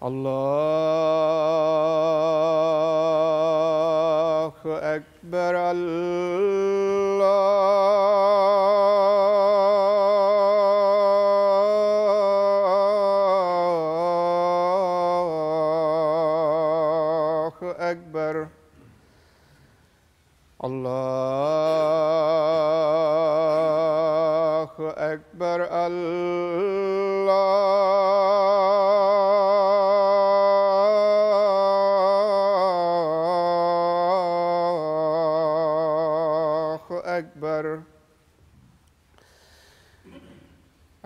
الله أكبر. الله أكبر. الله أكبر. الله أكبر.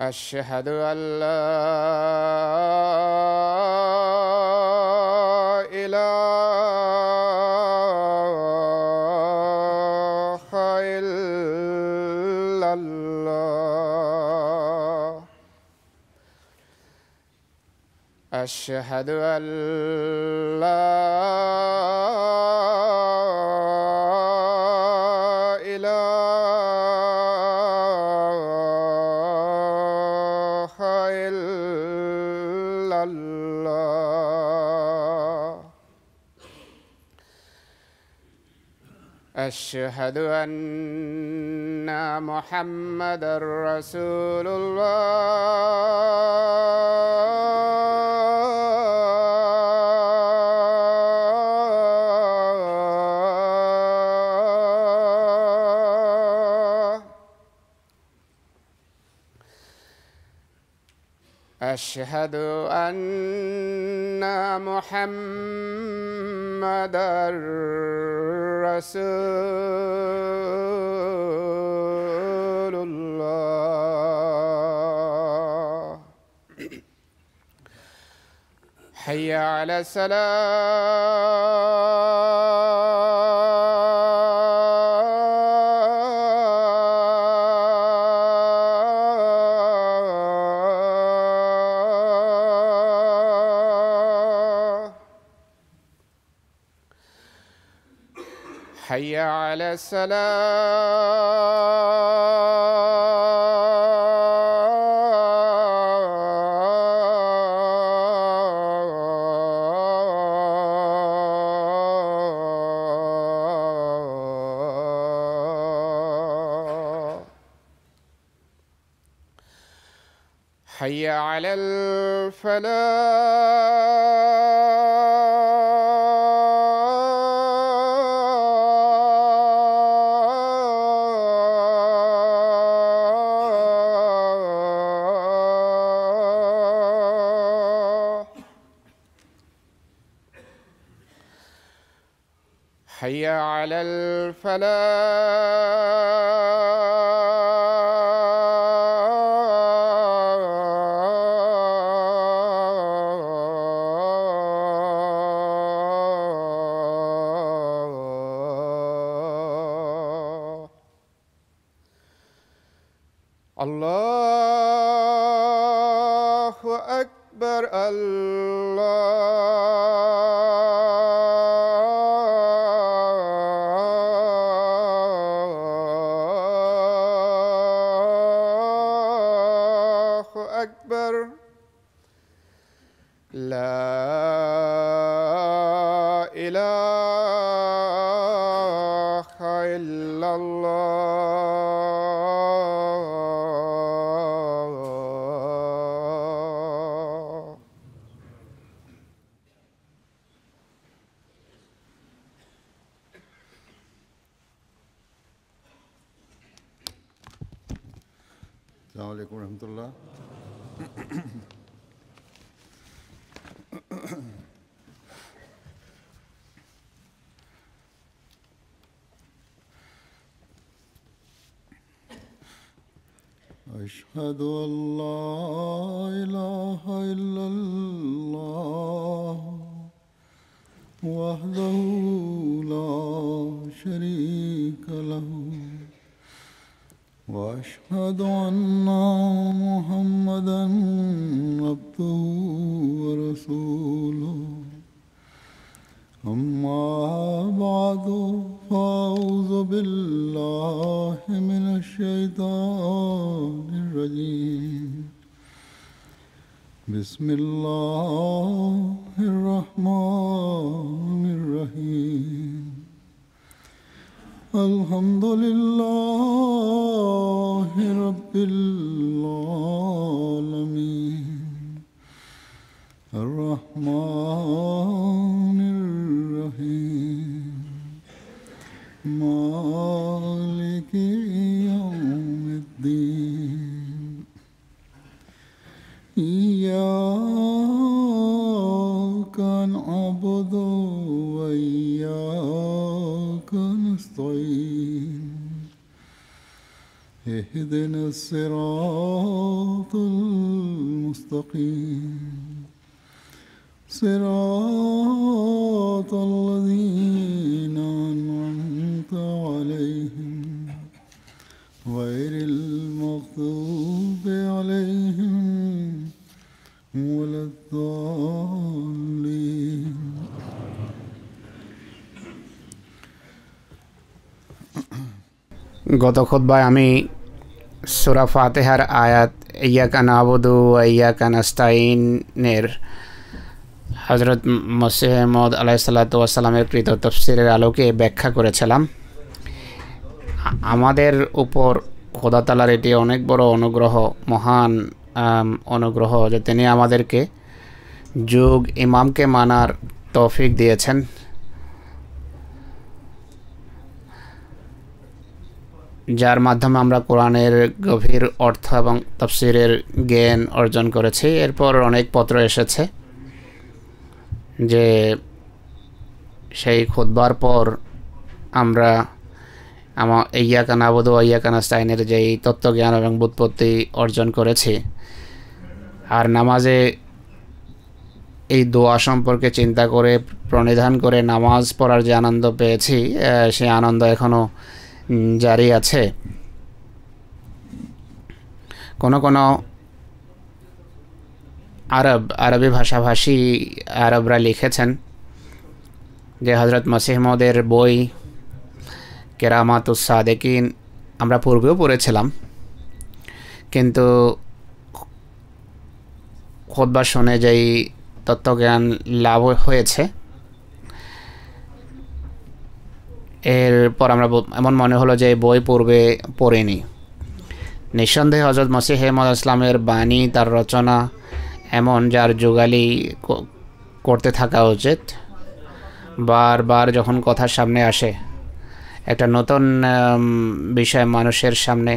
أشهد أن لا إله إلا الله. أشهد أن لا إله إلا الله. أشهد أن محمدًا رسول الله. أشهد أن محمدًا رسول الله. حي على الصلاة. حي على الصلاة. حي على الفلاح. حي على الفلاح. الله أكبر. الله أكبر. لا إله إلا الله. السلام عليكم ورحمة الله. أشهد أن لا إله إلا الله وحده لا شريك له وأشهد أن محمدًا عبده ورسوله. أما بعد فأعوذ بالله من الشيطان الرجيم. بسم الله الرحمن الرحيم الحمد لله رب العالمين الرحمن الرحيم مالك يوم الدين إياك نعبد وإياك نستعين اهدنا الصراط المستقيم صراط الذين أنعمت عليهم غير المغضوب عليهم ولا الضالين গত খুতবায় আমি সূরা ফাতিহার আয়াত ইয়াকা নাবুদু ওয়া ইয়াকা নাস্তাইনের হযরত মসিহ মউদ আলাইহিস সালাতু ওয়াস সালামের কৃত তাফসীরের আলোকে ব্যাখ্যা করেছিলাম। আমাদের উপর খোদা তাআলার এটি অনেক বড় অনুগ্রহ, মহান অনুগ্রহ যে তিনি আমাদেরকে যুগ ইমামকে মানার তৌফিক দিয়েছেন। যার মাধ্যমে আমরা কোরআনের গভীর অর্থ এবং তাফসীরের জ্ঞান অর্জন করেছি। এরপর অনেক পত্র এসেছে যে সেই খুতবার পর আমরা ইয়াকা নাবুদু ওয়া ইয়াকা নাস্তাইনের যেই তত্ত্বজ্ঞান এবং বুৎপত্তি অর্জন করেছি, আর নামাজে এই দোয়া সম্পর্কে চিন্তা করে প্রণিধান করে নামাজ পড়ার যে আনন্দ পেয়েছি, সেই আনন্দ এখনও জারি আছে। কোনো কোনো আরবি ভাষাভাষী আরবরা লিখেছেন যে হযরত মসিহ মউদের বই কেরামাতুস সাদেকিন আমরা পূর্বেও পড়েছিলাম, কিন্তু খুতবা শুনে যেই তত্ত্বজ্ঞান লাভ হয়েছে এরপর আমরা এমন মনে হলো যে বই পূর্বে পড়িনি। নিঃসন্দেহে হযরত মসিহ মউদ ইসলামের বাণী, তার রচনা এমন যার যুগালি করতে থাকা উচিত। বারবার যখন কথার সামনে আসে একটা নতুন বিষয় মানুষের সামনে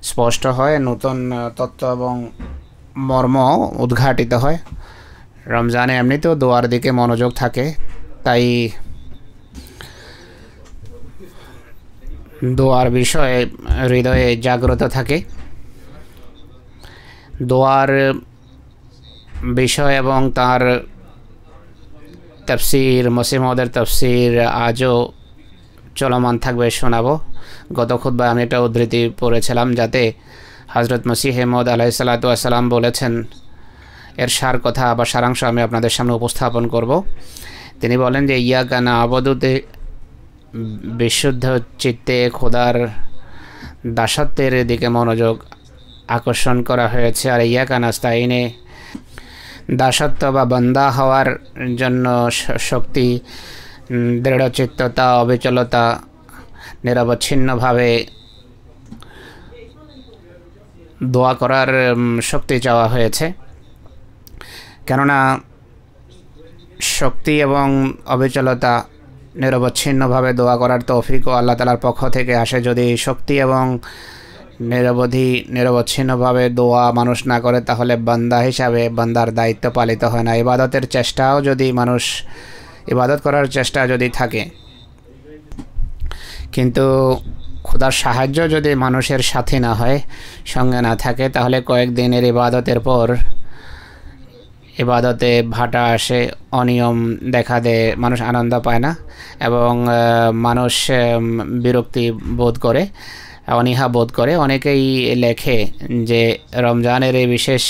স্পষ্ট হয়, নতুন তত্ত্ব এবং মর্ম উদ্ঘাটিত হয়। রমজানে এমনিতেও দোয়ার দিকে মনোযোগ থাকে, তাই দোয়ার বিষয়ে হৃদয়ে জাগ্রত থাকে। দোয়ার বিষয় এবং তার তাফসীর, মসিহ মউদের তাফসীর আজও চলমান থাকবে, শোনাবো। গত খুতবায় আমি একটা উদ্ধৃতি পড়েছিলাম যাতে হযরত মসিহ মউদ আলাইহিস সালাতু ওয়াস সালাম বলেছেন, এর সার কথা বা সারাংশ আমি আপনাদের সামনে উপস্থাপন করব। তিনি বলেন যে ইয়াকা নাবুদুতে বিশুদ্ধ চিত্তে খোদার দাসত্বের দিকে মনোযোগ আকর্ষণ করা হয়েছে, আর ইয়াকা নাস্তাইনে দাসত্ব বা বান্দা হওয়ার জন্য শক্তি, দৃঢ়চিত্ততা, অবিচলতা, নিরবচ্ছিন্নভাবে দোয়া করার শক্তি চাওয়া হয়েছে। কেননা শক্তি এবং অবিচলতা, নিরবচ্ছিন্নভাবে দোয়া করার তৌফিকও আল্লাহ তাআলার পক্ষ থেকে আসে। যদি শক্তি এবং নিরবচ্ছিন্নভাবে দোয়া মানুষ না করে তাহলে বান্দা হিসাবে বান্দার দায়িত্ব পালিত হয় না। ইবাদতের চেষ্টাও যদি মানুষ ইবাদত করার চেষ্টা যদি থাকে, কিন্তু খোদার সাহায্য যদি মানুষের সাথে না হয়, সঙ্গে না থাকে, তাহলে কয়েকদিনের ইবাদতের পর ইবাদতে ভাটা আসে, অনিয়ম দেখা দেয়, মানুষ আনন্দ পায় না এবং মানুষ বিরক্তি বোধ করে, অনীহা বোধ করে। অনেকেই লেখে যে রমজানের এই বিশেষ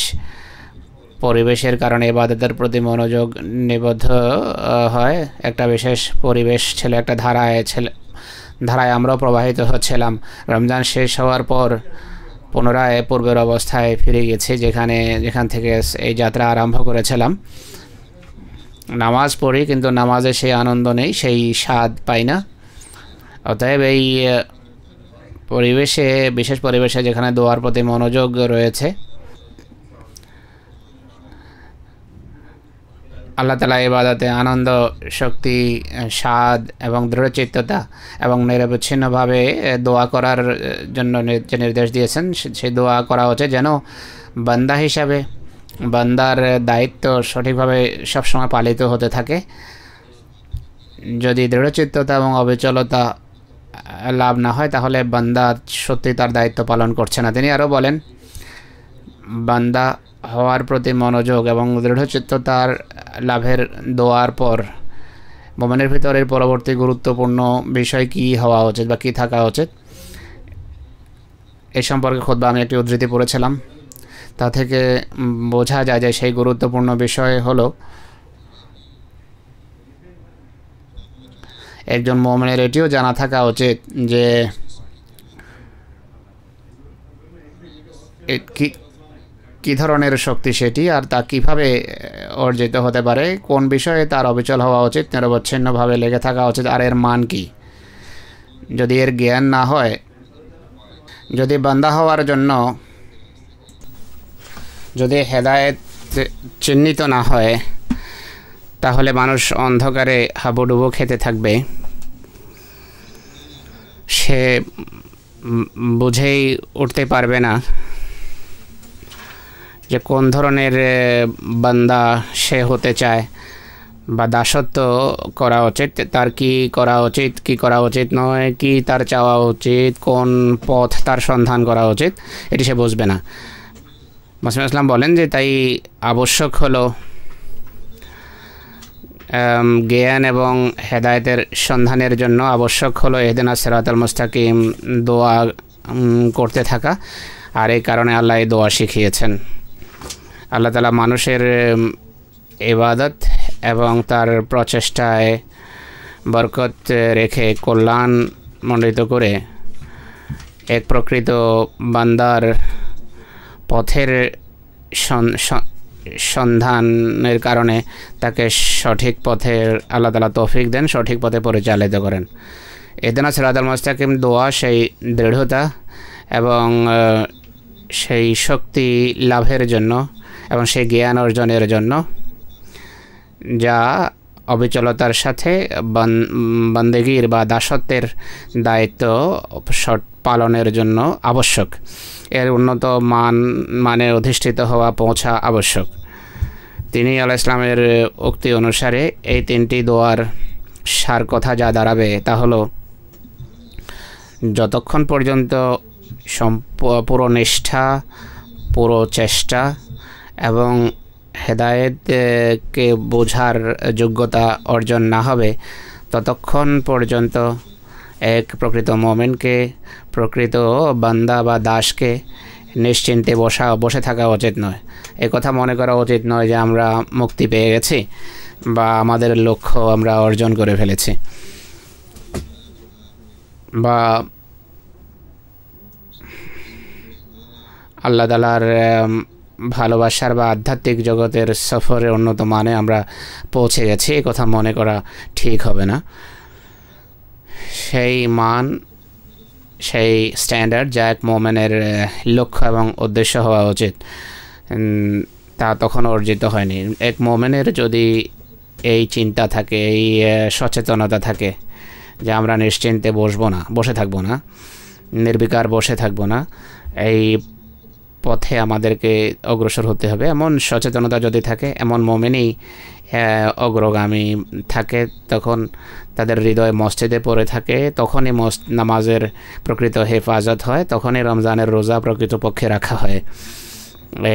পরিবেশের কারণে ইবাদতের প্রতি মনোযোগ নিবদ্ধ হয়। একটা বিশেষ পরিবেশ ছিল, একটা ধারায় আমরাও প্রবাহিত হচ্ছিলাম। রমজান শেষ হওয়ার পর পুনরায় পূর্বের অবস্থায় ফিরে গেছি, যেখান থেকে এই যাত্রা আরম্ভ করেছিলাম। নামাজ পড়ি কিন্তু নামাজে সেই আনন্দ নেই, সেই স্বাদ পাই না। অতএব এই পরিবেশে, বিশেষ পরিবেশে যেখানে দোয়ার প্রতি মনোযোগ রয়েছে, আল্লাহ তাআলা ইবাদতে আনন্দ, শক্তি, স্বাদ এবং দৃঢ়চিত্ততা এবং নিরবচ্ছিন্নভাবে দোয়া করার জন্য যে নির্দেশ দিয়েছেন, সেই দোয়া করা হচ্ছে যেন বান্দা হিসাবে বান্দার দায়িত্ব সঠিকভাবে সবসময় পালিত হতে থাকে। যদি দৃঢ়চিত্ততা এবং অবিচলতা লাভ না হয় তাহলে বান্দা সত্যি তার দায়িত্ব পালন করছে না। তিনি আরও বলেন, বান্দা হওয়ার প্রতি মনোযোগ এবং দৃঢ়চিত্ততার লাভের দোয়ার পর মুমিনের ভিতরের পরবর্তী গুরুত্বপূর্ণ বিষয় কী হওয়া উচিত বা কী থাকা উচিত, এই সম্পর্কে খুতবা আমি একটি উদ্ধৃতি পড়েছিলাম। তা থেকে বোঝা যায় যে সেই গুরুত্বপূর্ণ বিষয় হলো একজন মুমিনের এটিও জানা থাকা উচিত যে কী ধরনের শক্তি সেটি, আর তা কীভাবে অর্জিত হতে পারে, কোন বিষয়ে তার অবিচল হওয়া উচিত, নিরবচ্ছিন্নভাবে লেগে থাকা উচিত, আর এর মান কী। যদি এর জ্ঞান না হয়, যদি বান্দা হওয়ার জন্য যদি হেদায়েত চিহ্নিত না হয়, তাহলে মানুষ অন্ধকারে হাবুডুবু খেতে থাকবে। সে বুঝেই উঠতে পারবে না যে কোন ধরনের বান্দা সে হতে চায় বা দাসত্ব করা উচিত, তার কি করা উচিত, কি করা উচিত নয়, কি তার চাওয়া উচিত, কোন পথ তার সন্ধান করা উচিত, এটি সে বুঝবে না। মাসুদ ইসলাম বলেন যে তাই আবশ্যক হলো জ্ঞান এবং হেদায়েতের সন্ধানের জন্য আবশ্যক হলো ইহদিনাস সিরাতাল মুস্তাকিম দোয়া করতে থাকা। আর এই কারণে আল্লাহ এই দোয়া শিখিয়েছেন। আল্লাহ তাআলা মানুষের ইবাদত এবং তার প্রচেষ্টায় বরকত রেখে কল্যাণ মণ্ডিত করে এক প্রকৃত বান্দার পথের সন্ধানের কারণে তাকে সঠিক পথে আল্লাহ তাআলা তৌফিক দেন, সঠিক পথে পরিচালিত করেন। ইহদিনাস সিরাতাল মুস্তাকিম দোয়া সেই দৃঢ়তা এবং সেই শক্তি লাভের জন্য এবং সেই জ্ঞান অর্জনের জন্য যা অবিচলতার সাথে বান্দেগীর বা দাসত্বের দায়িত্ব পালনের জন্য আবশ্যক। এর উন্নত মানে অধিষ্ঠিত হওয়া, পৌঁছা আবশ্যক। তিনি আলাইহিস সালামের উক্তি অনুসারে এই তিনটি দোয়ার সার কথা যা দাঁড়াবে তা হলো, যতক্ষণ পর্যন্ত পুরো নিষ্ঠা, পুরো চেষ্টা এবং হেদায়েতকে বোঝার যোগ্যতা অর্জন না হবে, ততক্ষণ পর্যন্ত এক প্রকৃত মুমিনকে, প্রকৃত বান্দা বা দাসকে নিশ্চিন্তে বসে থাকা উচিত নয়। একথা মনে করা উচিত নয় যে আমরা মুক্তি পেয়ে গেছি বা আমাদের লক্ষ্য আমরা অর্জন করে ফেলেছি, বা আল্লাহ তাআলার ভালোবাসার বা আধ্যাত্মিক জগতের সফরের উন্নত মানে আমরা পৌঁছে গেছি, এই কথা মনে করা ঠিক হবে না। সেই মান, সেই স্ট্যান্ডার্ড যা এক মোমেনের লক্ষ্য এবং উদ্দেশ্য হওয়া উচিত, তা তখন অর্জিত হয়নি। এক মোমেনের যদি এই চিন্তা থাকে, এই সচেতনতা থাকে যে আমরা নিশ্চিন্তে বসে থাকবো না, নির্বিকার বসে থাকবো না, এই পথে আমাদেরকে অগ্রসর হতে হবে, এমন সচেতনতা যদি থাকে, এমন মোমেনই অগ্রগামী থাকে, তখন তাদের হৃদয় মসজিদে পড়ে থাকে, তখনই নামাজের প্রকৃত হেফাজত হয়, তখনই রমজানের রোজা প্রকৃতপক্ষে রাখা হয়।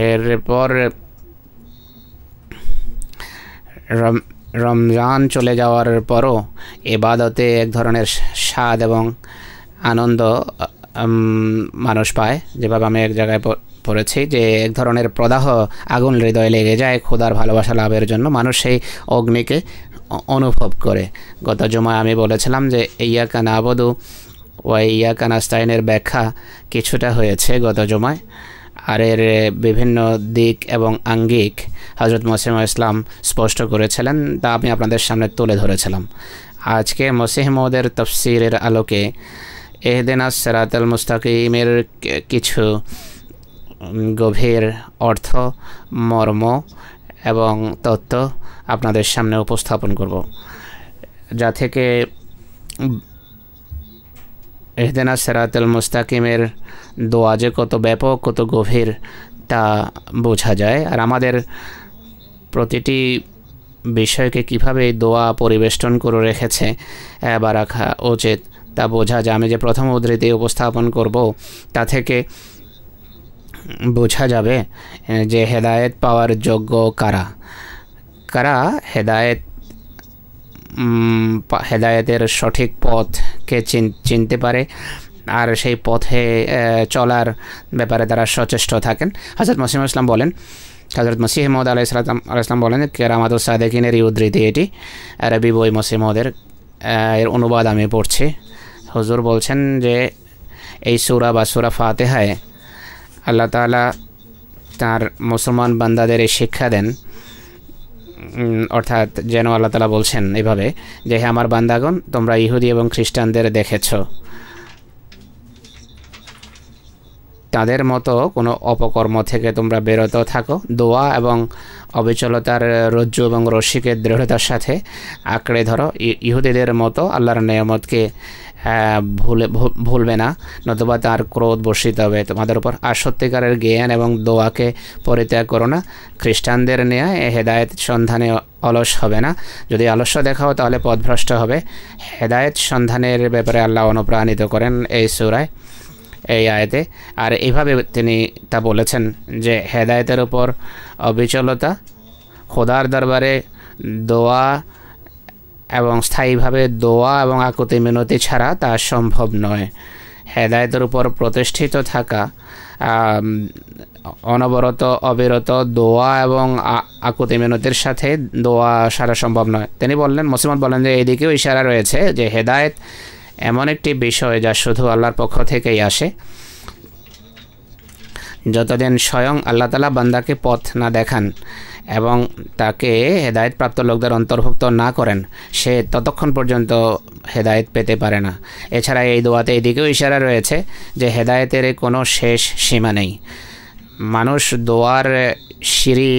এরপর রমজান চলে যাওয়ার পরও ইবাদতে এক ধরনের স্বাদ এবং আনন্দ মানুষ পায়। যেভাবে আমি এক জায়গায় পড়েছি যে এক ধরনের প্রদাহ আগুন হৃদয়ে লেগে যায় খোদার ভালোবাসা লাভের জন্য, মানুষ সেই অগ্নিকে অনুভব করে। গত জুমায় আমি বলেছিলাম যে ইয়াকা নাবুদু ওয়া ইয়াকা নাস্তাইনের ব্যাখ্যা কিছুটা হয়েছে গত জুমায়। আর এর বিভিন্ন দিক এবং আঙ্গিক হযরত মসিহ মাউদ ইসলাম স্পষ্ট করেছিলেন, তা আমি আপনাদের সামনে তুলে ধরেছিলাম। আজকে মসিহ মাউদের তাফসীরের আলোকে ইহদিনাস সিরাতাল মুস্তাকিমের কিছু গভীর অর্থ, মর্ম এবং তত্ত্ব আপনাদের সামনে উপস্থাপন করব, যা থেকে ইহদিনাস সিরাতাল মুস্তাকিমের দোয়া যে কত ব্যাপক, কত গভীর তা বোঝা যায়। আর আমাদের প্রতিটি বিষয়কে কীভাবে দোয়া পরিবেষ্টন করে রেখেছে বা রাখা উচিত তা বোঝা যায়। আমি যে প্রথম উদ্ধৃতি উপস্থাপন করব তা থেকে বোঝা যাবে যে হেদায়েত পাওয়ার যোগ্য কারা কারা হেদায়েতের সঠিক পথকে চিনতে পারে আর সেই পথে চলার ব্যাপারে তারা সচেষ্ট থাকেন। হযরত মসিহ মাউদ ইসলাম বলেন, হযরত মসিহ মাউদ আলাইহিস সালাম বলেন, কেরামাতুস সাদিকিনের এই উদ্ধৃতি, এটি আরবি বই মসিহ মাউদের, এর অনুবাদ আমি পড়ছি। হুজুর বলছেন যে এই সূরা বা সূরা ফাতিহায় আল্লাহ তাআলা তার মুসলমান বান্দাদের এই শিক্ষা দেন, অর্থাৎ যেন আল্লাহ তাআলা বলছেন এভাবে যে, হে আমার বান্দাগণ, তোমরা ইহুদি এবং খ্রিস্টানদের দেখেছ, তাদের মতো কোনো অপকর্ম থেকে তোমরা বিরত থাকো, দোয়া এবং অবিচলতার রজ্জু এবং রশিকে দৃঢ়তার সাথে আঁকড়ে ধরো, ইহুদিদের মতো আল্লাহর নেয়ামতকে ভুলবে না, নতুবা তার ক্রোধ বর্ষিত হবে তোমাদের উপর। আর সত্যিকারের জ্ঞান এবং দোয়াকে পরিত্যাগ করো না, খ্রিস্টানদের নিয়ে হেদায়েত সন্ধানে অলস হবে না, যদি আলস্য দেখাও তাহলে পথভ্রষ্ট হবে। হেদায়েত সন্ধানের ব্যাপারে আল্লাহ অনুপ্রাণিত করেন এই সূরায়, এই আয়াতে। আর এইভাবে তিনি তা বলেছেন যে হেদায়েতের উপর অবিচলতা, খোদার দরবারে দোয়া এবং স্থায়ীভাবে দোয়া এবং আকুতি মিনতি ছাড়া তা সম্ভব নয়। হেদায়েতের উপর প্রতিষ্ঠিত থাকা, অনবরত অবিরত দোয়া এবং আকুতি মিনতির সাথে দোয়া সারা সম্ভব নয়। তিনি বললেন, মসিহ মাউদ বলেন যে এইদিকেও ইশারা রয়েছে যে হেদায়েত এমন একটি বিষয় যা শুধু আল্লাহর পক্ষ থেকেই আসে। যতদিন স্বয়ং আল্লাহ তাআলা বান্দাকে পথ না দেখান এবং তাকে হেদায়েতপ্রাপ্ত লোকদের অন্তর্ভুক্ত না করেন, সে ততক্ষণ পর্যন্ত হেদায়েত পেতে পারে না। এছাড়া এই দোয়াতে এদিকেও ইশারা রয়েছে যে হেদায়েতের কোনো শেষ সীমা নেই। মানুষ দোয়ার সিঁড়ি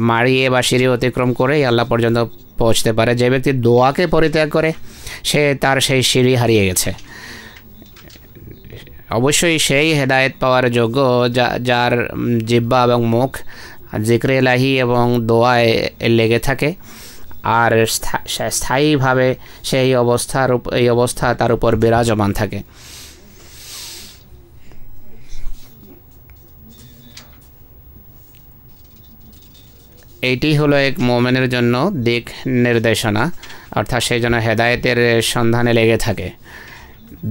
মারিয়ে বা সিঁড়ি অতিক্রম করেই আল্লাহ পর্যন্ত পৌঁছতে পারে। যে ব্যক্তি দোয়াকে পরিত্যাগ করে সে তার সেই সিঁড়ি হারিয়ে গেছে। অবশ্যই সেই হেদায়েত পাওয়ার যোগ্য যার জিহ্বা এবং মুখ জিক্রে ইলাহি এবং দোয়ায় লেগে থাকে আর স্থায়ীভাবে সেই অবস্থা তার উপর বিরাজমান থাকে। এইটি হলো এক মুমিনের জন্য দিক নির্দেশনা, অর্থাৎ সেই জন্য হেদায়েতের সন্ধানে লেগে থাকে।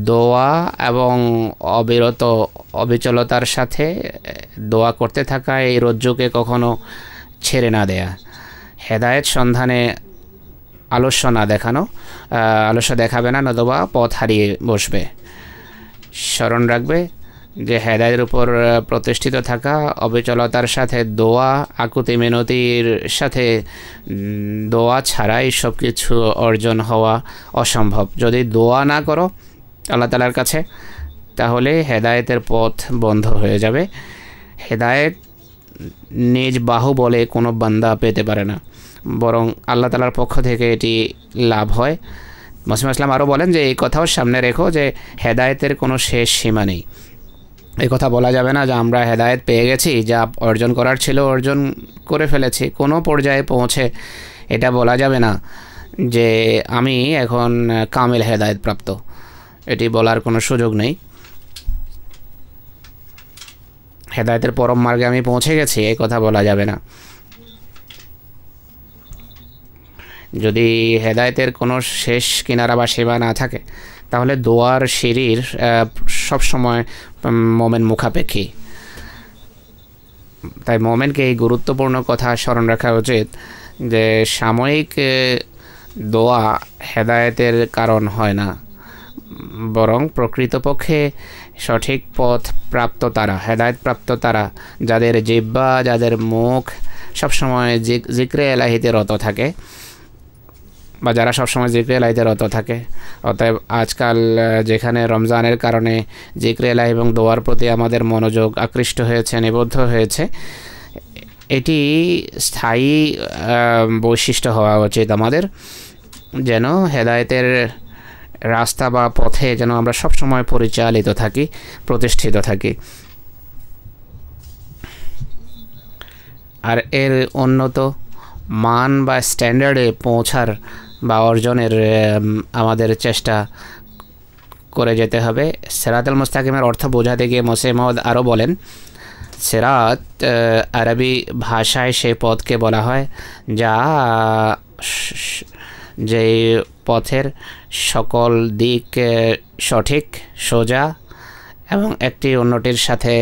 দোয়া এবং অবিচলতার সাথে দোয়া করতে থাকা, এই রজ্জুকে কখনো ছেড়ে না দেয়া, হেদায়েত সন্ধানে আলস্য না দেখানো, আলস্য দেখাবে না, নতুবা পথ হারিয়ে বসবে। স্মরণ রাখবে যে হেদায়েতের উপর প্রতিষ্ঠিত থাকা, অবিচলতার সাথে দোয়া, আকুতি মিনতির সাথে দোয়া ছাড়াই সব কিছু অর্জন হওয়া অসম্ভব। যদি দোয়া না করো আল্লাহ তাআলার কাছে, তাহলে হেদায়েতের পথ বন্ধ হয়ে যাবে। হেদায়েত নিজ বাহু বলে কোনো বান্দা পেতে পারে না, বরং আল্লাহ তাআলার পক্ষ থেকে এটি লাভ হয়। মসিহ মাউদ ইসলাম আরও বলেন যে এই কথাও সামনে রেখো যে হেদায়েতের কোনো শেষ সীমা নেই। এই কথা বলা যাবে না যে আমরা হেদায়েত পেয়ে গেছি, যা অর্জন করার ছিল অর্জন করে ফেলেছি। কোনো পর্যায়ে পৌঁছে এটা বলা যাবে না যে আমি এখন কামিল হেদায়েত প্রাপ্ত, এটি বলার কোনো সুযোগ নেই। হেদায়েতের পরম মার্গে আমি পৌঁছে গেছি, এই কথা বলা যাবে না। যদি হেদায়েতের কোনো শেষ কিনারা বা সীমা না থাকে, তাহলে দোয়ার সিঁড়ির সবসময় মোমেন মুখাপেক্ষী। তাই মোমেনকে এই গুরুত্বপূর্ণ কথা স্মরণ রাখা উচিত যে সাময়িক দোয়া হেদায়েতের কারণ হয় না, বরং প্রকৃতপক্ষে সঠিক পথ প্রাপ্ত তারা, হেদায়েত প্রাপ্ত তারা, যাদের জিহ্বা, যাদের মুখ সবসময় জিক্রে এলাহিতে রত থাকে, বা যারা সবসময় জিক্রে এলাহিতে রত থাকে। অতএব আজকাল যেখানে রমজানের কারণে জিক্রে এলাহি এবং দোয়ার প্রতি আমাদের মনোযোগ আকৃষ্ট হয়েছে, নিবদ্ধ হয়েছে, এটি স্থায়ী বৈশিষ্ট্য হওয়া উচিত আমাদের, যেন হেদায়েতের রাস্তা বা পথে যেন আমরা সবসময় পরিচালিত থাকি, প্রতিষ্ঠিত থাকি। আর এর উন্নত মান বা স্ট্যান্ডার্ডে পৌঁছার বা অর্জনের আমাদের চেষ্টা করে যেতে হবে। সিরাতুল মুস্তাকিমের অর্থ বোঝাতে গিয়ে মসিহ মাউদ আরও বলেন, সিরাত আরবি ভাষায় সেই পথকে বলা হয় যা যেই পথের সকল দিক সঠিক, সোজা এবং একটি অন্যটির সাথে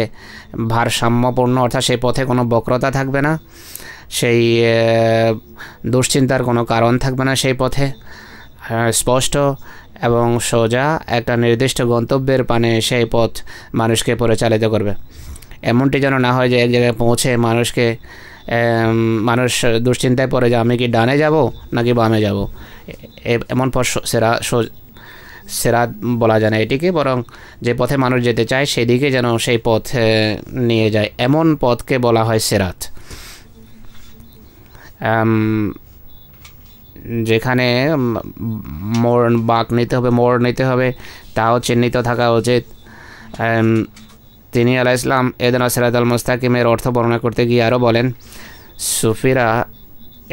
ভারসাম্যপূর্ণ, অর্থাৎ সেই পথে কোনো বক্রতা থাকবে না, সেই দুশ্চিন্তার কোনো কারণ থাকবে না, সেই পথে স্পষ্ট এবং সোজা একটা নির্দিষ্ট গন্তব্যের পানে সেই পথ মানুষকে পরিচালিত করবে। এমনটি যেন না হয় যে এক জায়গায় পৌঁছে মানুষ দুশ্চিন্তায় পড়ে যে আমি কি ডানে যাব নাকি বামে যাব, এমন পথ সিরাত বলা যায় না এটিকে, বরং যে পথে মানুষ যেতে চায় সেদিকে যেন সেই পথ নিয়ে যায়, এমন পথকে বলা হয় সিরাত। যেখানে মোড় নিতে হবে তাও চিহ্নিত থাকা উচিত। তিনি আলাইহিস সালাম ইহদিনা সিরাতাল মুস্তাকিমের অর্থ বর্ণনা করতে গিয়ে আরও বলেন, সুফিরা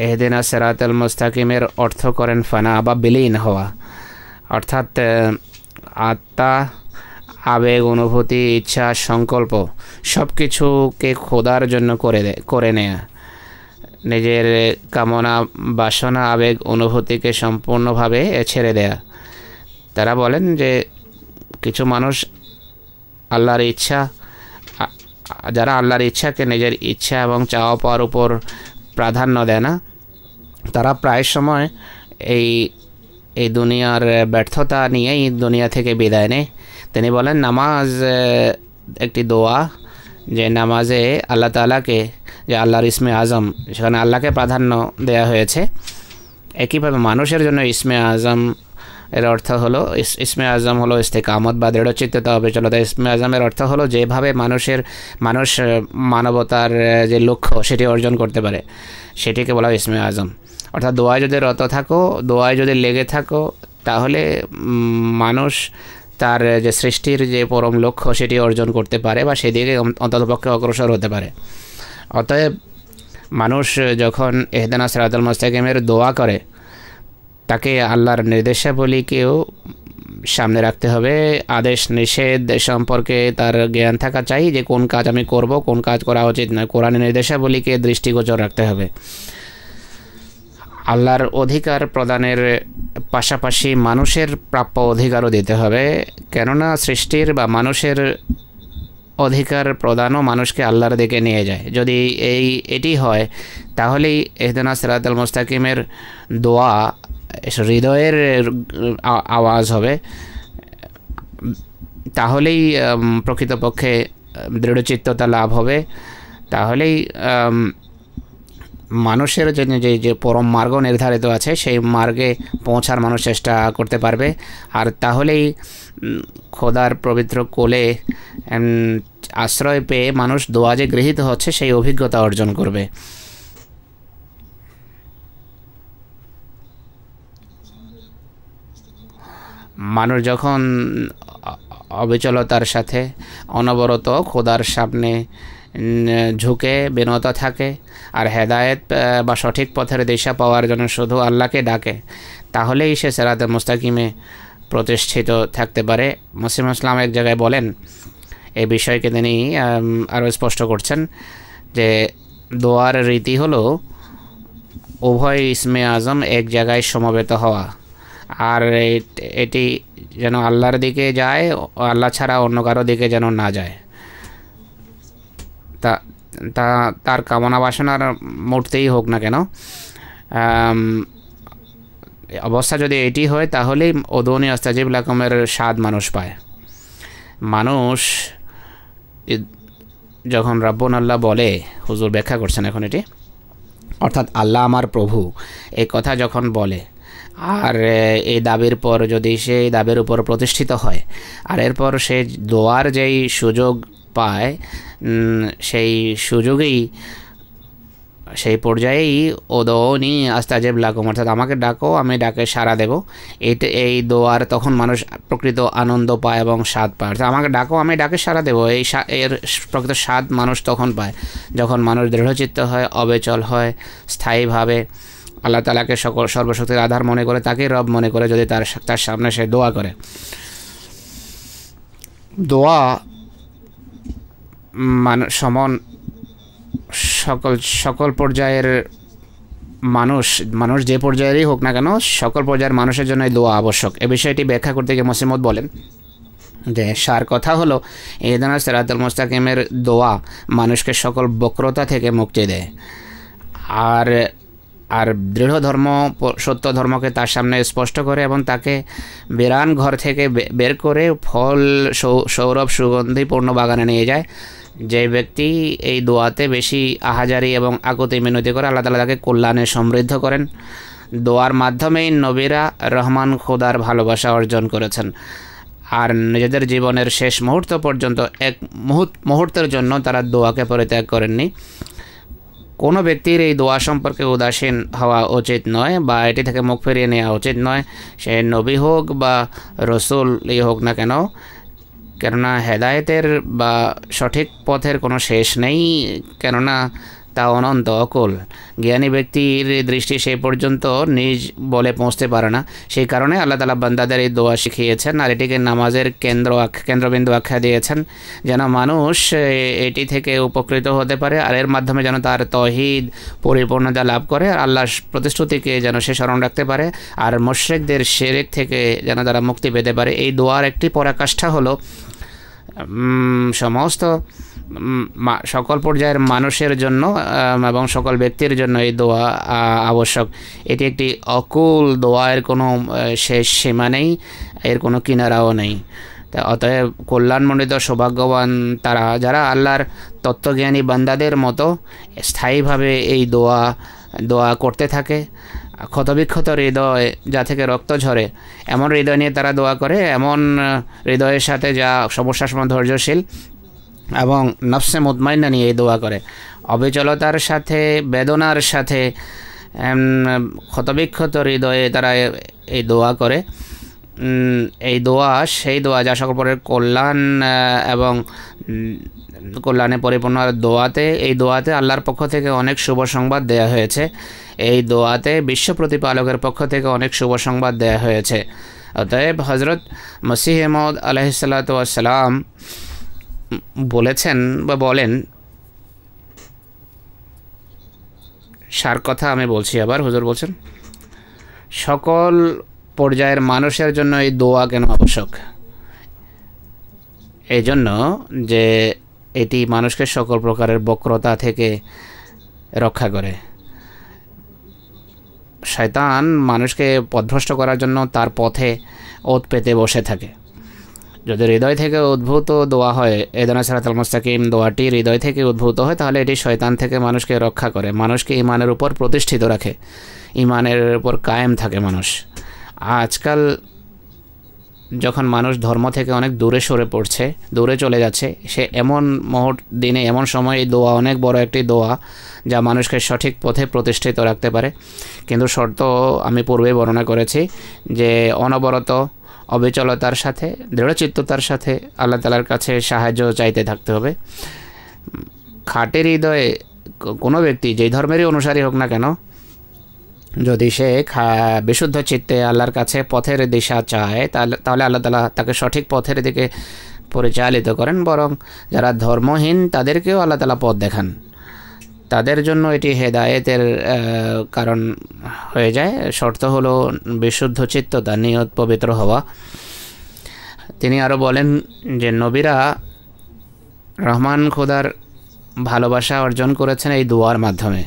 ইহদিনা সিরাতাল মুস্তাকিমের অর্থ করেন ফানা বা বিলীন হওয়া, অর্থাৎ আত্মা, আবেগ, অনুভূতি, ইচ্ছা, সংকল্প সব কিছুকে খোদার জন্য করে নেয়া, নিজের কামনা, বাসনা, আবেগ, অনুভূতিকে সম্পূর্ণভাবে ছেড়ে দেয়া। তারা বলেন যে কিছু মানুষ যারা আল্লাহর ইচ্ছাকে নিজের ইচ্ছা এবং চাওয়া পাওয়ার উপর প্রাধান্য দেয় না, তারা প্রায় সময় এই দুনিয়ার ব্যর্থতা নিয়েই দুনিয়া থেকে বিদায় নেয়। তিনি বলেন, নামাজ একটি দোয়া, যে নামাজে আল্লাহ তাআলাকে, যে আল্লাহর ইসমে আজম, সেখানে আল্লাহকে প্রাধান্য দেয়া হয়েছে। একইভাবে মানুষের জন্য ইসমে আজম এর অর্থ হলো, ইসমে আজম হলো ইস্তেকামত বা দৃঢ়চিত্ততা, অবিচলতা। ইসমে আজমের অর্থ হলো যেভাবে মানুষ মানবতার যে লক্ষ্য সেটি অর্জন করতে পারে, সেটিকে বলা হয় ইসমে আজম। অর্থাৎ দোয়ায় যদি রত থাকো, দোয়ায় যদি লেগে থাকো, তাহলে মানুষ তার যে সৃষ্টির যে পরম লক্ষ্য সেটি অর্জন করতে পারে বা সেদিকে অন্ততপক্ষে অগ্রসর হতে পারে। অতএব মানুষ যখন ইহদিনা সিরাতাল মুস্তাকিমের দোয়া করে, তাকে আল্লাহর নির্দেশাবলীকেও সামনে রাখতে হবে, আদেশ নিষেধ সম্পর্কে তার জ্ঞান থাকা চাই, যে কোন কাজ আমি করব, কোন কাজ করা উচিত নয়। কোরআনের নির্দেশাবলীকে দৃষ্টিগোচর রাখতে হবে। আল্লাহর অধিকার প্রদানের পাশাপাশি মানুষের প্রাপ্য অধিকারও দিতে হবে, কেননা সৃষ্টির বা মানুষের অধিকার প্রদানও মানুষকে আল্লাহর দিকে নিয়ে যায়। যদি এটি হয়, তাহলেই ইহদিনা সিরাতাল মুস্তাকিমের দোয়া হৃদয়ের আওয়াজ হবে, তাহলেই প্রকৃতপক্ষে দৃঢ়চিত্ততা লাভ হবে, তাহলেই মানুষের জন্য যে পরম মার্গ নির্ধারিত আছে সেই মার্গে পৌঁছার মানুষ চেষ্টা করতে পারবে। আর তাহলেই খোদার পবিত্র কোলে আশ্রয় পেয়ে মানুষ দোয়া যে গৃহীত হচ্ছে সেই অভিজ্ঞতা অর্জন করবে। মানুষ যখন অবিচলতার সাথে অনবরত খোদার সামনে ঝুঁকে বিনত থাকে আর হেদায়েত বা সঠিক পথের দিশা পাওয়ার জন্য শুধু আল্লাহকে ডাকে, তাহলেই সে সিরাতে মুস্তাকিমে প্রতিষ্ঠিত থাকতে পারে। মসিহ ইসলাম এক জায়গায় বলেন, এই বিষয়কে তিনি আরও স্পষ্ট করছেন যে দোয়ার রীতি হলো উভয় ইসমে আজম এক জায়গায় সমবেত হওয়া, আর এটি যেন আল্লাহর দিকে যায়, আল্লাহ ছাড়া অন্য কারো দিকে যেন না যায়। তার কামনা বাসনার মূর্তেই হোক না কেন, অবস্থা যদি এটি হয়, তাহলেই উদুনি আস্তাজিব লাকুমের স্বাদ মানুষ পায়। মানুষ যখন রাব্বুন আল্লাহ বলে, হুজুর ব্যাখ্যা করছেন এখন এটি, অর্থাৎ আল্লাহ আমার প্রভু এই কথা যখন বলে, আর এই দাবির পর যদি সেই দাবির উপর প্রতিষ্ঠিত হয়, আর এরপর সে দোয়ার যেই সুযোগ পায়, সেই সুযোগেই সেই পর্যায়েই ওদৌনি আস্তাজেব লাকুম, অর্থাৎ আমাকে ডাকো আমি ডাকে সাড়া দেব, এই দোয়ার তখন মানুষ প্রকৃত আনন্দ পায় এবং স্বাদ পায়। অর্থাৎ আমাকে ডাকো আমি ডাকে সাড়া দেবো, এর প্রকৃত স্বাদ মানুষ তখন পায় যখন মানুষ দৃঢ়চিত্ত হয়, অবিচল হয়, স্থায়ীভাবে আল্লাহ তাআলাকে সর্বশক্তির আধার মনে করে, তাকেই রব মনে করে যদি তার সামনে সে দোয়া করে। দোয়া সকল পর্যায়ের মানুষ যে পর্যায়েরই হোক না কেন, সকল পর্যায়ের মানুষের জন্য এই দোয়া আবশ্যক। এ বিষয়টি ব্যাখ্যা করতে গিয়ে মসিহ মউদ বলেন যে সার কথা হলো ইহদিনাস সিরাতাল মুস্তাকিমের দোয়া মানুষকে সকল বক্রতা থেকে মুক্তি দেয়, আর দৃঢ় ধর্ম, সত্য ধর্মকে তার সামনে স্পষ্ট করে এবং তাকে বেরান ঘর থেকে বের করে ফল সৌরভ সুগন্ধিপূর্ণ বাগানে নিয়ে যায়। যে ব্যক্তি এই দোয়াতে বেশি আহাজারি এবং আকুতি মিনতি করে, আল্লাহ তাআলা তাকে কল্যাণে সমৃদ্ধ করেন। দোয়ার মাধ্যমেই নবীরা রহমান খোদার ভালোবাসা অর্জন করেছেন, আর নিজেদের জীবনের শেষ মুহূর্ত পর্যন্ত এক মুহূর্তের জন্য তারা দোয়াকে পরিত্যাগ করেননি। কোনো ব্যক্তির এই দোয়া সম্পর্কে উদাসীন হওয়া উচিত নয় বা এটি থেকে মুখ ফিরিয়ে নেওয়া উচিত নয়, সে নবী হোক বা রসুলই হোক না কেন, কেননা হেদায়েতের বা সঠিক পথের কোনো শেষ নেই, কেননা তা অনন্ত অকুল। জ্ঞানী ব্যক্তির দৃষ্টি সেই পর্যন্ত নিজ বলে পৌঁছতে পারে না। সেই কারণে আল্লাহ তাআলা বান্দাদের এই দোয়া শিখিয়েছেন, আর এটিকে নামাজের কেন্দ্রবিন্দু আখ্যা দিয়েছেন, যেন মানুষ এটি থেকে উপকৃত হতে পারে, আর এর মাধ্যমে যেন তার তৌহিদ পরিপূর্ণতা লাভ করে, আর আল্লাহর প্রতিশ্রুতিকে যেন সে স্মরণ রাখতে পারে, আর মুশরিকদের শিরক থেকে যেন তারা মুক্তি পেতে পারে। এই দোয়ার একটি পরাকাষ্ঠা হলো সমস্ত সকল পর্যায়ের মানুষের জন্য এবং সকল ব্যক্তির জন্য এই দোয়া আবশ্যক। এটি একটি অকুল দোয়া, এর কোনো শেষ সীমা নেই, এর কোনো কিনারাও নেই। অতএব কল্যাণমণ্ডিত সৌভাগ্যবান তারা যারা আল্লাহর তত্ত্বজ্ঞানী বান্দাদের মতো স্থায়ীভাবে এই দোয়া করতে থাকে। ক্ষতবিক্ষত হৃদয় যা থেকে রক্ত ঝরে, এমন হৃদয় নিয়ে তারা দোয়া করে, এমন হৃদয়ের সাথে যা সমস্যার সময় ধৈর্যশীল এবং নফসে মুতমাইন্না নিয়ে এই দোয়া করে, অবিচলতার সাথে, বেদনার সাথে, ক্ষতবিক্ষত হৃদয়ে তারা এই দোয়া করে। এই দোয়া সেই দোয়া যা সকল প্রকারের কল্যাণ এবং কল্যাণে পরিপূর্ণ। এই দোয়াতে আল্লাহর পক্ষ থেকে অনেক শুভ সংবাদ দেয়া হয়েছে। এই দোয়াতে বিশ্ব প্রতিপালকের পক্ষ থেকে অনেক শুভ সংবাদ দেয়া হয়েছে। অতএব হজরত মসিহ মউদ আলাইহিসসালাতু ওয়াসসালাম বলেছেন বা বলেন, সার কথা আমি বলছি আবার, হুজুর বলছেন সকল পর্যায়ের মানুষের জন্য এই দোয়া কেন আবশ্যক? এই জন্য যে এটি মানুষকে সকল প্রকারের বক্রতা থেকে রক্ষা করে। শয়তান মানুষকে পথভ্রষ্ট করার জন্য তার পথে ওত পেতে বসে থাকে। যদি হৃদয় থেকে উদ্ভূত দোয়া হয়, ইহদিনাস সিরাতাল মুস্তাকিম দোয়াটি হৃদয় থেকে উদ্ভূত হয়, তাহলে এটি শয়তান থেকে মানুষকে রক্ষা করে, মানুষকে ঈমানের উপর প্রতিষ্ঠিত রাখে, ঈমানের উপর কায়েম থাকে মানুষ। আজকাল যখন মানুষ ধর্ম থেকে অনেক দূরে সরে পড়ছে, দূরে চলে যাচ্ছে, সে এমন দিনে, এমন সময় এই দোয়া অনেক বড় একটি দোয়া যা মানুষকে সঠিক পথে প্রতিষ্ঠিত রাখতে পারে। কিন্তু শর্ত আমি পূর্বে বর্ণনা করেছি যে অনবরত অবিচলতার সাথে, দৃঢ়চিত্ততার সাথে আল্লাহ তাআলার কাছে সাহায্য চাইতে থাকতে হবে। খাঁটি হৃদয়ে কোনো ব্যক্তি যেই ধর্মেরই অনুসারী হোক না কেন, যদি সে বিশুদ্ধ চিত্তে আল্লাহর কাছে পথের দিশা চায়, তাহলে আল্লাহ তাআলা তাকে সঠিক পথের দিকে পরিচালিত করেন। বরং যারা ধর্মহীন তাদেরকেও আল্লাহ তাআলা পথ দেখান, তাদের জন্য এটি হেদায়েতের কারণ হয়ে যায়। শর্ত হলো বিশুদ্ধ চিত্ততা, নিয়ত পবিত্র হওয়া। তিনি আরও বলেন যে নবীরা রহমান খোদার ভালোবাসা অর্জন করেছেন এই দোয়ার মাধ্যমে।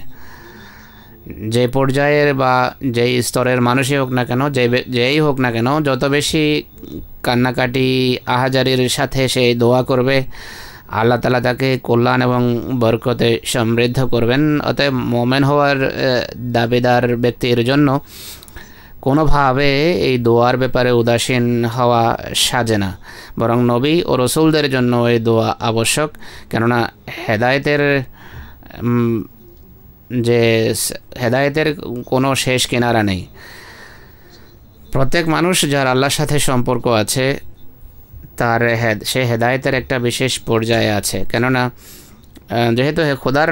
যে পর্যায়ের বা যেই স্তরের মানুষই হোক না কেন, যেই হোক না কেন, যত বেশি কান্নাকাটি আহাজারির সাথে সে দোয়া করবে, আল্লাহ তাআলা তাকে কল্যাণ এবং বরকতে সমৃদ্ধ করবেন। অতএব মোমেন হওয়ার দাবিদার ব্যক্তির জন্য কোনোভাবে এই দোয়ার ব্যাপারে উদাসীন হওয়া সাজে না, বরং নবী ও রসুলদের জন্য এই দোয়া আবশ্যক। কেননা হেদায়েতের কোনো শেষ কিনারা নেই। প্রত্যেক মানুষ যার আল্লাহর সাথে সম্পর্ক আছে তার সে হেদায়েতের একটা বিশেষ পর্যায়ে আছে। কেননা যেহেতু খোদার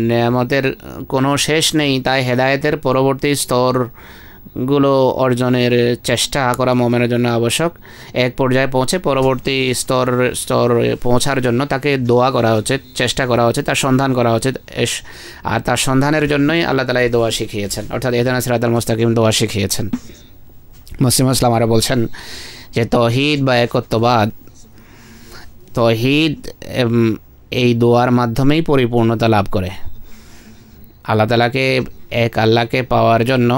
নেয়ামতের কোনো শেষ নেই, তাই হেদায়েতের পরবর্তী স্তরগুলো অর্জনের চেষ্টা করা মোমেনের জন্য আবশ্যক। এক পর্যায়ে পৌঁছে পরবর্তী স্তর পৌঁছার জন্য তাকে দোয়া করা উচিত, চেষ্টা করা উচিত, তার সন্ধান করা উচিত। আর তার সন্ধানের জন্যই আল্লাহ তাআলা এই দোয়া শিখিয়েছেন, অর্থাৎ ইহদিনাস সিরাতাল মুস্তাকিম দোয়া শিখিয়েছেন। মুসলিম ইসলাম আরও বলছেন যে তৌহিদ বা একত্ববাদ, তৌহিদ এই দোয়ার মাধ্যমেই পরিপূর্ণতা লাভ করে। আল্লাহ তাআলাকে, এক আল্লাহকে পাওয়ার জন্য,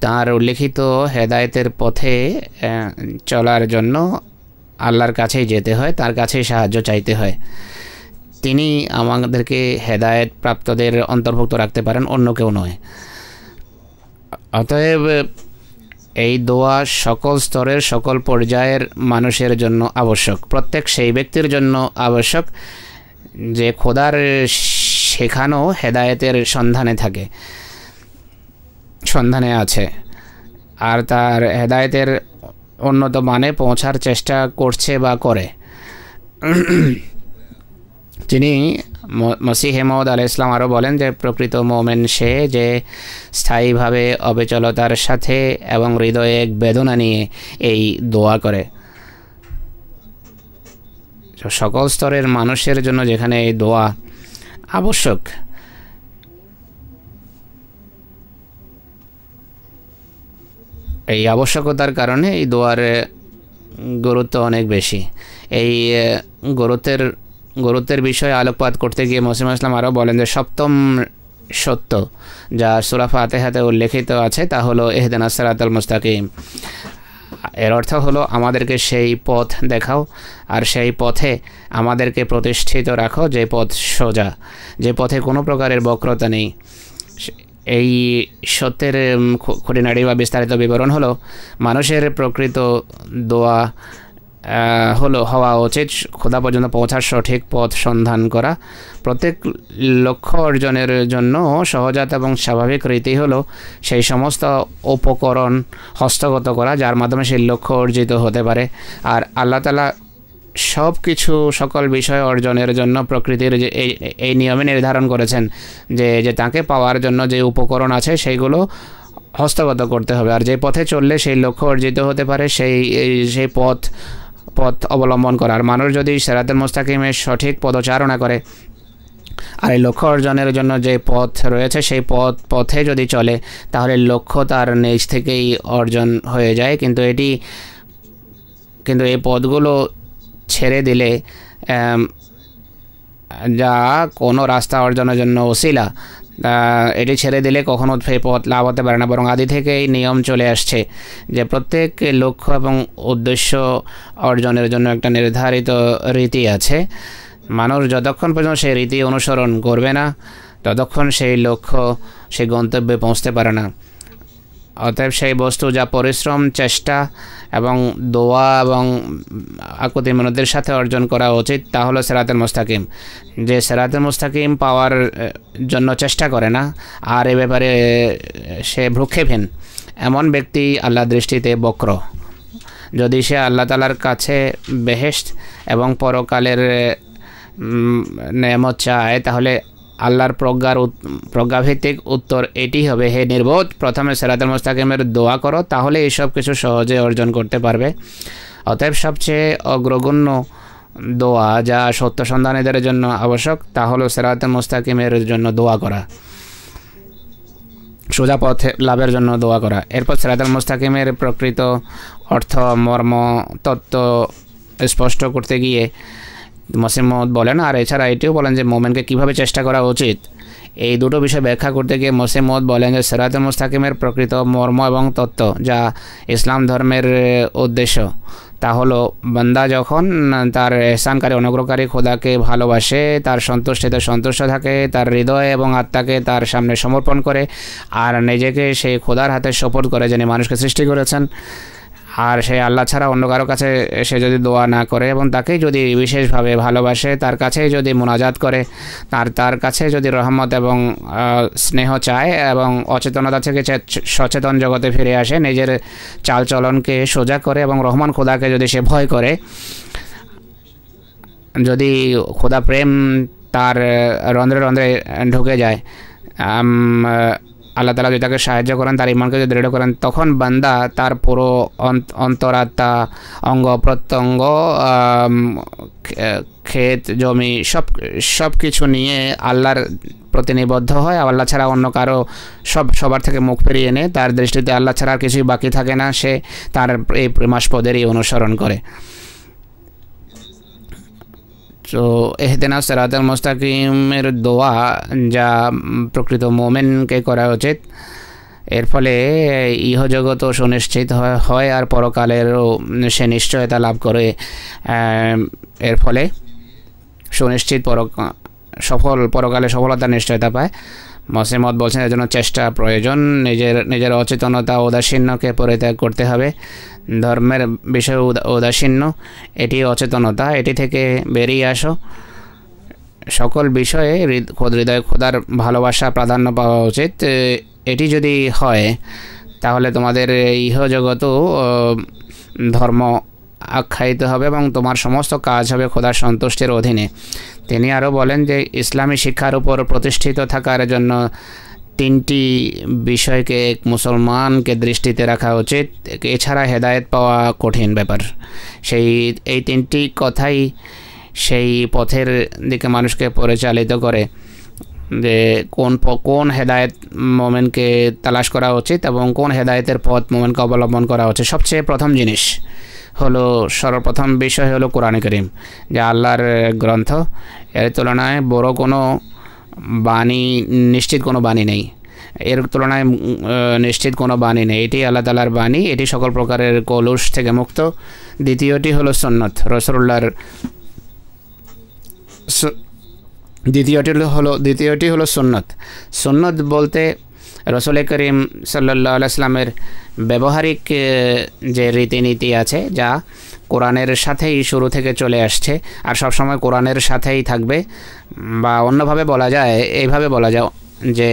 তার উল্লেখিত হেদায়েতের পথে চলার জন্য আল্লাহর কাছেই যেতে হয়, তার কাছেই সাহায্য চাইতে হয়। তিনি আমাদেরকে হেদায়েত প্রাপ্তদের অন্তর্ভুক্ত রাখতে পারেন, অন্য কেউ নয়। অতএব এই দোয়া সকল স্তরের, সকল পর্যায়ের মানুষের জন্য আবশ্যক। প্রত্যেক সেই ব্যক্তির জন্য আবশ্যক যে খোদার শেখানো হেদায়েতের সন্ধানে আছে, আর তার হেদায়েতের উন্নত মানে পৌঁছার চেষ্টা করছে বা করে। তিনি মসিহ মউদ আলাইহিস সালাম আরও বলেন যে প্রকৃত মোমেন সে যে স্থায়ীভাবে অবিচলতার সাথে এবং হৃদয়ে এক বেদনা নিয়ে এই দোয়া করে। সকল স্তরের মানুষের জন্য যেখানে এই দোয়া আবশ্যক, এই আবশ্যকতার কারণে এই দোয়ার গুরুত্ব অনেক বেশি। এই গুরুত্বের বিষয়ে আলোকপাত করতে গিয়ে মুসলিম ইসলাম আরও বলেন যে সপ্তম সত্য যা সূরা ফাতিহাতে উল্লেখিত আছে তা হলো ইহদিনাস সিরাতাল মুস্তাকিম। এর অর্থ হলো আমাদেরকে সেই পথ দেখাও আর সেই পথে আমাদেরকে প্রতিষ্ঠিত রাখো, যে পথ সোজা, যে পথে কোনো প্রকারের বক্রতা নেই। এই সত্যের খুঁটিনাটি বা বিস্তারিত বিবরণ হলো মানুষের প্রকৃত দোয়া হওয়া উচিত খোদা পর্যন্ত পৌঁছার সঠিক পথ সন্ধান করা। প্রত্যেক লক্ষ্য অর্জনের জন্য সহজাত এবং স্বাভাবিক রীতি হলো সেই সমস্ত উপকরণ হস্তগত করা যার মাধ্যমে সেই লক্ষ্য অর্জিত হতে পারে। আর আল্লাহ তাআলা সব কিছু, সকল বিষয় অর্জনের জন্য প্রকৃতির যে এই নিয়মে নির্ধারণ করেছেন যে তাকে পাওয়ার জন্য যে উপকরণ আছে সেইগুলো হস্তগত করতে হবে। আর যে পথে চললে সেই লক্ষ্য অর্জিত হতে পারে সেই পথ অবলম্বন করার। মানুষ যদি সিরাতুল মুস্তাকিমের সঠিক পদচারণা করে আর এই লক্ষ্য অর্জনের জন্য যে পথ রয়েছে সেই পথে যদি চলে তাহলে লক্ষ্য তার নিজ থেকেই অর্জন হয়ে যায়। কিন্তু এই পথগুলো ছেড়ে দিলে, যা কোনো রাস্তা অর্জনের জন্য ওসিলা, এটি ছেড়ে দিলে কখনো সেই পথ লাভ হতে পারে না। বরং আদি থেকেই নিয়ম চলে আসছে যে প্রত্যেক লক্ষ্য এবং উদ্দেশ্য অর্জনের জন্য একটা নির্ধারিত রীতি আছে। মানুষ যতক্ষণ পর্যন্ত সেই রীতি অনুসরণ করবে না ততক্ষণ সেই লক্ষ্য, সেই গন্তব্যে পৌঁছতে পারে না। অতএব সেই বস্তু যা পরিশ্রম, চেষ্টা এবং দোয়া এবং আকুতি মিনতির সাথে অর্জন করা উচিত তা হলো সিরাতুল মুস্তাকিম। যে সিরাতুল মুস্তাকিম পাওয়ার জন্য চেষ্টা করে না আর এ ব্যাপারে সে ভ্রুক্ষেপহীন, এমন ব্যক্তি আল্লাহর দৃষ্টিতে বক্র। যদি সে আল্লাহ তাআলার কাছে বেহেশত এবং পরকালের নেয়ামত চায় তাহলে আল্লাহর প্রজ্ঞাভিত্তিক উত্তর এটি হবে, হে নির্বোধ, প্রথমে সিরাতুল মুস্তাকিমের দোয়া করো, তাহলে এইসব কিছু সহজে অর্জন করতে পারবে। অতএব সবচেয়ে অগ্রগণ্য দোয়া যা সত্য সন্ধানীদের জন্য আবশ্যক তা হলো সিরাতুল মুস্তাকিমের জন্য দোয়া করা, সোজা পথ লাভের জন্য দোয়া করা। এরপর সিরাতুল মুস্তাকিমের প্রকৃত অর্থ, মর্ম, তত্ত্ব স্পষ্ট করতে গিয়ে মুসলিম মউদ বলেন, আর এছাড়া এটিও বলেন যে মোমেনকে কীভাবে চেষ্টা করা উচিত এই দুটো বিষয় ব্যাখ্যা করতে গিয়ে মসিহ মউদ বলেন যে সিরাতুল মুস্তাকিমের প্রকৃত মর্ম এবং তত্ত্ব যা ইসলাম ধর্মের উদ্দেশ্য তা হলো বান্দা যখন তার এহসানকারী অনুগ্রহকারী খোদাকে ভালোবাসে, তার সন্তুষ্টিতে সন্তুষ্ট থাকে, তার হৃদয় এবং আত্মাকে তার সামনে সমর্পণ করে আর নিজেকে সেই খোদার হাতে সোপর্দ করে যিনি মানুষকে সৃষ্টি করেছেন, আর সে আল্লাহ ছাড়া অন্য কারো কাছে সে যদি দোয়া না করে এবং তাকেই যদি বিশেষভাবে ভালোবাসে, তার কাছেই যদি মোনাজাত করে, তার কাছে যদি রহমত এবং স্নেহ চায় এবং অচেতনতা থেকে সচেতন জগতে ফিরে আসে, নিজের চালচলনকে সোজা করে এবং রহমান খোদাকে যদি সে ভয় করে, যদি খোদা প্রেম তার রন্ধ্রে রন্ধ্রে ঢুকে যায়, আল্লাহ তাআলা যদি তাকে সাহায্য করেন, তার ইমানকে যদি দৃঢ় করেন, তখন বান্দা তার পুরো অন্তরাত্মা, অঙ্গ প্রত্যঙ্গ, ক্ষেত জমি সব কিছু নিয়ে আল্লাহর প্রতি নিবদ্ধ হয়। আল্লাহ ছাড়া অন্য কারো সবার থেকে মুখ ফিরিয়ে এনে তার দৃষ্টিতে আল্লাহ ছাড়া আর কিছুই বাকি থাকে না, সে তার এই প্রেমাস্পদেরই অনুসরণ করে। তো ইহদিনাস সিরাতাল মুস্তাকিমের দোয়া যা প্রকৃত মোমেনকে করা উচিত, এর ফলে ইহজগতও সুনিশ্চিত হয় আর পরকালেরও সে নিশ্চয়তা লাভ করে। এর ফলে সুনিশ্চিত পরকালে সফলতার নিশ্চয়তা পায়। মসিহ মউদ বলছেন এর জন্য চেষ্টা প্রয়োজন। নিজের অচেতনতা উদাসীন্যকে পরিত্যাগ করতে হবে। ধর্মের বিষয়ে উদাসীন্য এটি অচেতনতা, এটি থেকে বেরিয়ে আসো। সকল বিষয়ে হৃদয় খোদার ভালোবাসা প্রাধান্য পাওয়া উচিত। এটি যদি হয় তাহলে তোমাদের ইহজগতও ধর্ম আখ্যায়িত হবে এবং তোমার সমস্ত কাজ হবে খোদার সন্তুষ্টির অধীনে। তিনি আরও বলেন যে ইসলামী শিক্ষার উপর প্রতিষ্ঠিত থাকার জন্য তিনটি বিষয়কে এক মুসলমানকে দৃষ্টিতে রাখা উচিত, এছাড়া হেদায়েত পাওয়া কঠিন ব্যাপার। এই তিনটি কথাই সেই পথের দিকে মানুষকে পরিচালিত করে যে কোন হেদায়েত মোমেনকে তালাশ করা উচিত এবং কোন হেদায়েতের পথ মোমেনকে অবলম্বন করা উচিত। সবচেয়ে প্রথম জিনিস হলো, সর্বপ্রথম বিষয় হলো কোরআন কারীম, যা আল্লাহর গ্রন্থ। এর তুলনায় বড় কোনো বাণী, নিশ্চিত কোনো বাণী নেই, এর তুলনায় নিশ্চিত কোনো বাণী নেই। এটি আল্লাহ তাআলার বাণী, এটি সকল প্রকারের কলুষ থেকে মুক্ত। দ্বিতীয়টি হলো সুন্নত, রাসূলুল্লাহর দ্বিতীয়টি হলো সুন্নত। সুন্নত বলতে রাসূল করিম সাল্লাল্লাহু আলাইহি ওয়াসাল্লামের ব্যবহারিক যে রীতিনীতি আছে, যা কোরআনের সাথেই শুরু থেকে চলে আসছে আর সবসময় কোরআনের সাথেই থাকবে। বা অন্যভাবে বলা যায়, এইভাবে বলা যায় যে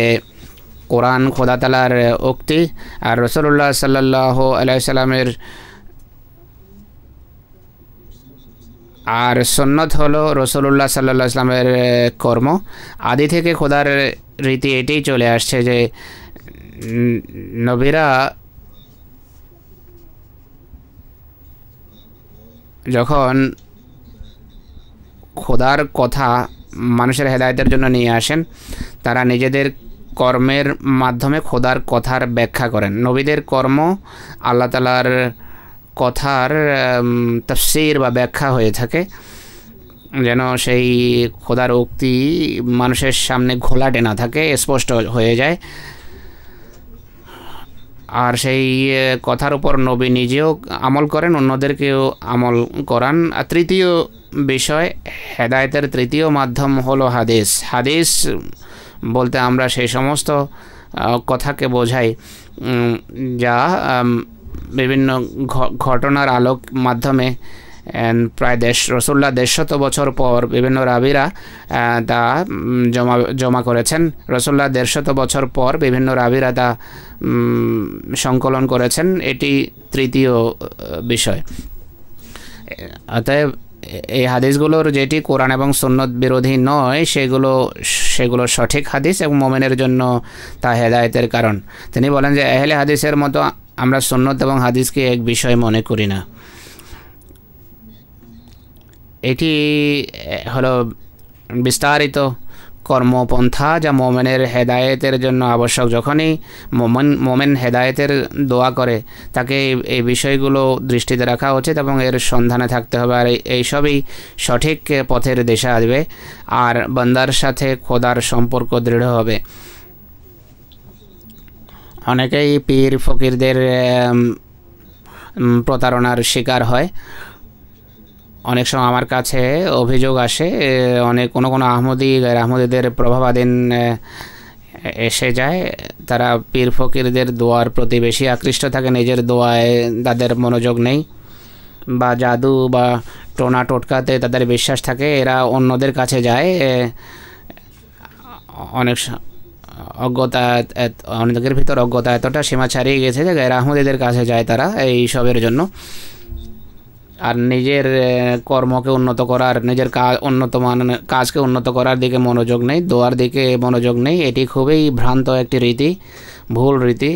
কোরআন খোদা তাআলার উক্তি আর রাসূলুল্লাহ সাল্লাল্লাহু আলাইহি ওয়াসাল্লামের আর সুন্নত হলো রাসূলুল্লাহ সাল্লাল্লাহু আলাইহি ওয়াসাল্লামের কর্ম। আদি থেকে খোদার রীতি এটাই চলে আসছে যে নবীরা যখন খোদার কথা মানুষের হেদায়েতের জন্য নিয়ে আসেন, তারা নিজেদের কর্মের মাধ্যমে খোদার কথার ব্যাখ্যা করেন। নবীদের কর্ম আল্লাহ তাআলার কথার তাফসীর বা ব্যাখ্যা হয়ে থাকে, যেন সেই খোদার উক্তি মানুষের সামনে ঘোলাটে না থাকে, স্পষ্ট হয়ে যায়। আর সেই কথার উপর নবী নিজেও আমল করেন, অন্যদেরকেও আমল করান। আর তৃতীয় বিষয়, হেদায়েতের তৃতীয় মাধ্যম হলো হাদিস। হাদিস বলতে আমরা সেই সমস্ত কথাকে বোঝাই যা বিভিন্ন ঘটনার আলোক মাধ্যমে প্রায় রাসূলুল্লাহ 150 বছর পর বিভিন্ন রাবিরা তা জমা করেছেন। রাসূলুল্লাহ 150 বছর পর বিভিন্ন রাবিরা তা সংকলন করেছেন। এটি তৃতীয় বিষয়। অতএব এই হাদিসগুলোর যেটি কোরআন এবং সুন্নত বিরোধী নয়, সেগুলো সঠিক হাদিস এবং মোমেনের জন্য তা হেদায়েতের কারণ। তিনি বলেন যে আহলে হাদিসের মতো আমরা সুন্নত এবং হাদিসকে এক বিষয় মনে করি না। এটি হলো বিস্তারিত কর্মপন্থা যা মোমেনের হেদায়েতের জন্য আবশ্যক। যখনই মোমেন হেদায়েতের দোয়া করে তাকে এই বিষয়গুলো দৃষ্টিতে রাখা উচিত এবং এর সন্ধানে থাকতে হবে। আর এইসবই সঠিক পথের দিশা আসবে আর বান্দার সাথে খোদার সম্পর্ক দৃঢ় হবে। অনেকেই পীর ফকিরদের প্রতারণার শিকার হয়। অনেক সময় আমার কাছে অভিযোগ আসে, কোনো আহমদীদের প্রভাবাধীন এসে যায়। তারা পীর ফকিরদের দোয়ার প্রতি বেশি আকৃষ্ট থাকে, নিজের দোয়ায় তাদের মনোযোগ নেই, বা জাদু বা টোনা টোটকাতে তাদের বিশ্বাস থাকে। এরা অন্যদের কাছে যায়, অনেকের ভিতর অজ্ঞতা এতটা সীমা ছাড়িয়ে গেছে যে গায়ের আহমদীদের কাছে যায় তারা এই সবের জন্য। আর নিজের কর্মকে উন্নত করার, নিজের কাজকে উন্নত করার দিকে মনোযোগ নেই, দোয়ার দিকে মনোযোগ নেই। এটি খুবই ভ্রান্ত একটি রীতি, ভুল রীতি।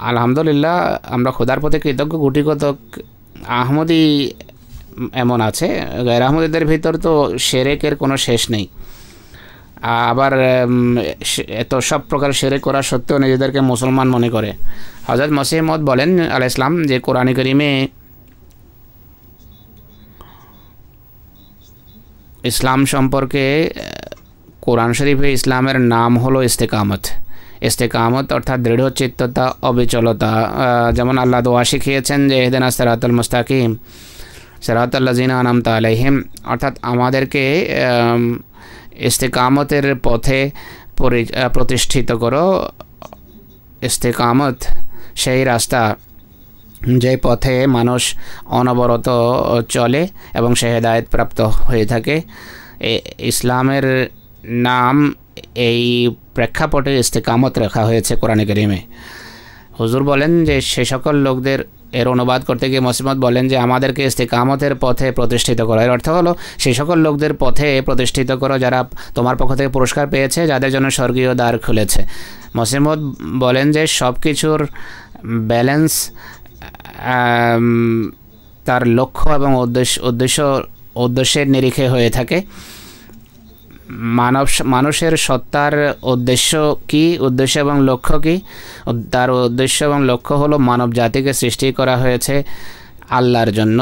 আলহামদুলিল্লাহ আমরা খোদার প্রতি কৃতজ্ঞ, গুটি কতক আহমদী এমন আছে। গায়ের আহমদীদের ভিতর তো শিরকের কোনো শেষ নেই। আবার এত সব প্রকার শিরক করা সত্ত্বেও নিজেদেরকে মুসলমান মনে করে। হযরত মসিহ মউদ বলেন আলাইহিস সালাম যে কোরআনে কারীমে ইসলাম সম্পর্কে, কোরআন শরীফে ইসলামের নাম হলো ইস্তেকামত অর্থাৎ দৃঢ়চিত্ততা, অবিচলতা। যেমন আল্লাহ দোয়া শিখিয়েছেন যে ইহদিনাস সিরাতাল মুস্তাকিম সিরাতাল লাযিনা আনআমতা আলাইহিম, অর্থাৎ আমাদেরকে ইস্তেকামতের পথে প্রতিষ্ঠিত করো। ইস্তেকামত সেই রাস্তা যে পথে মানুষ অনবরত চলে এবং সে হেদায়েত প্রাপ্ত হয়ে থাকে। ইসলামের নাম এই প্রেক্ষাপটে ইস্তেকামত রাখা হয়েছে কোরআনে কারীমে। হুজুর বলেন যে সে সকল লোকদের, এর অনুবাদ করতে গিয়ে মসিহ মউদ বলেন যে আমাদেরকে ইস্তেকামতের পথে প্রতিষ্ঠিত করো। এর অর্থ হলো সেই সকল লোকদের পথে প্রতিষ্ঠিত করো যারা তোমার পক্ষ থেকে পুরস্কার পেয়েছে, যাদের জন্য স্বর্গীয় দ্বার খুলেছে। মসিহ মউদ বলেন যে সব কিছুর ব্যালেন্স তার লক্ষ্য এবং উদ্দেশ্যের নিরিখে হয়ে থাকে। মানুষের সত্তার উদ্দেশ্য কি, উদ্দেশ্য এবং লক্ষ্য কি? তার উদ্দেশ্য এবং লক্ষ্য হলো মানব জাতিকে সৃষ্টি করা হয়েছে আল্লাহর জন্য।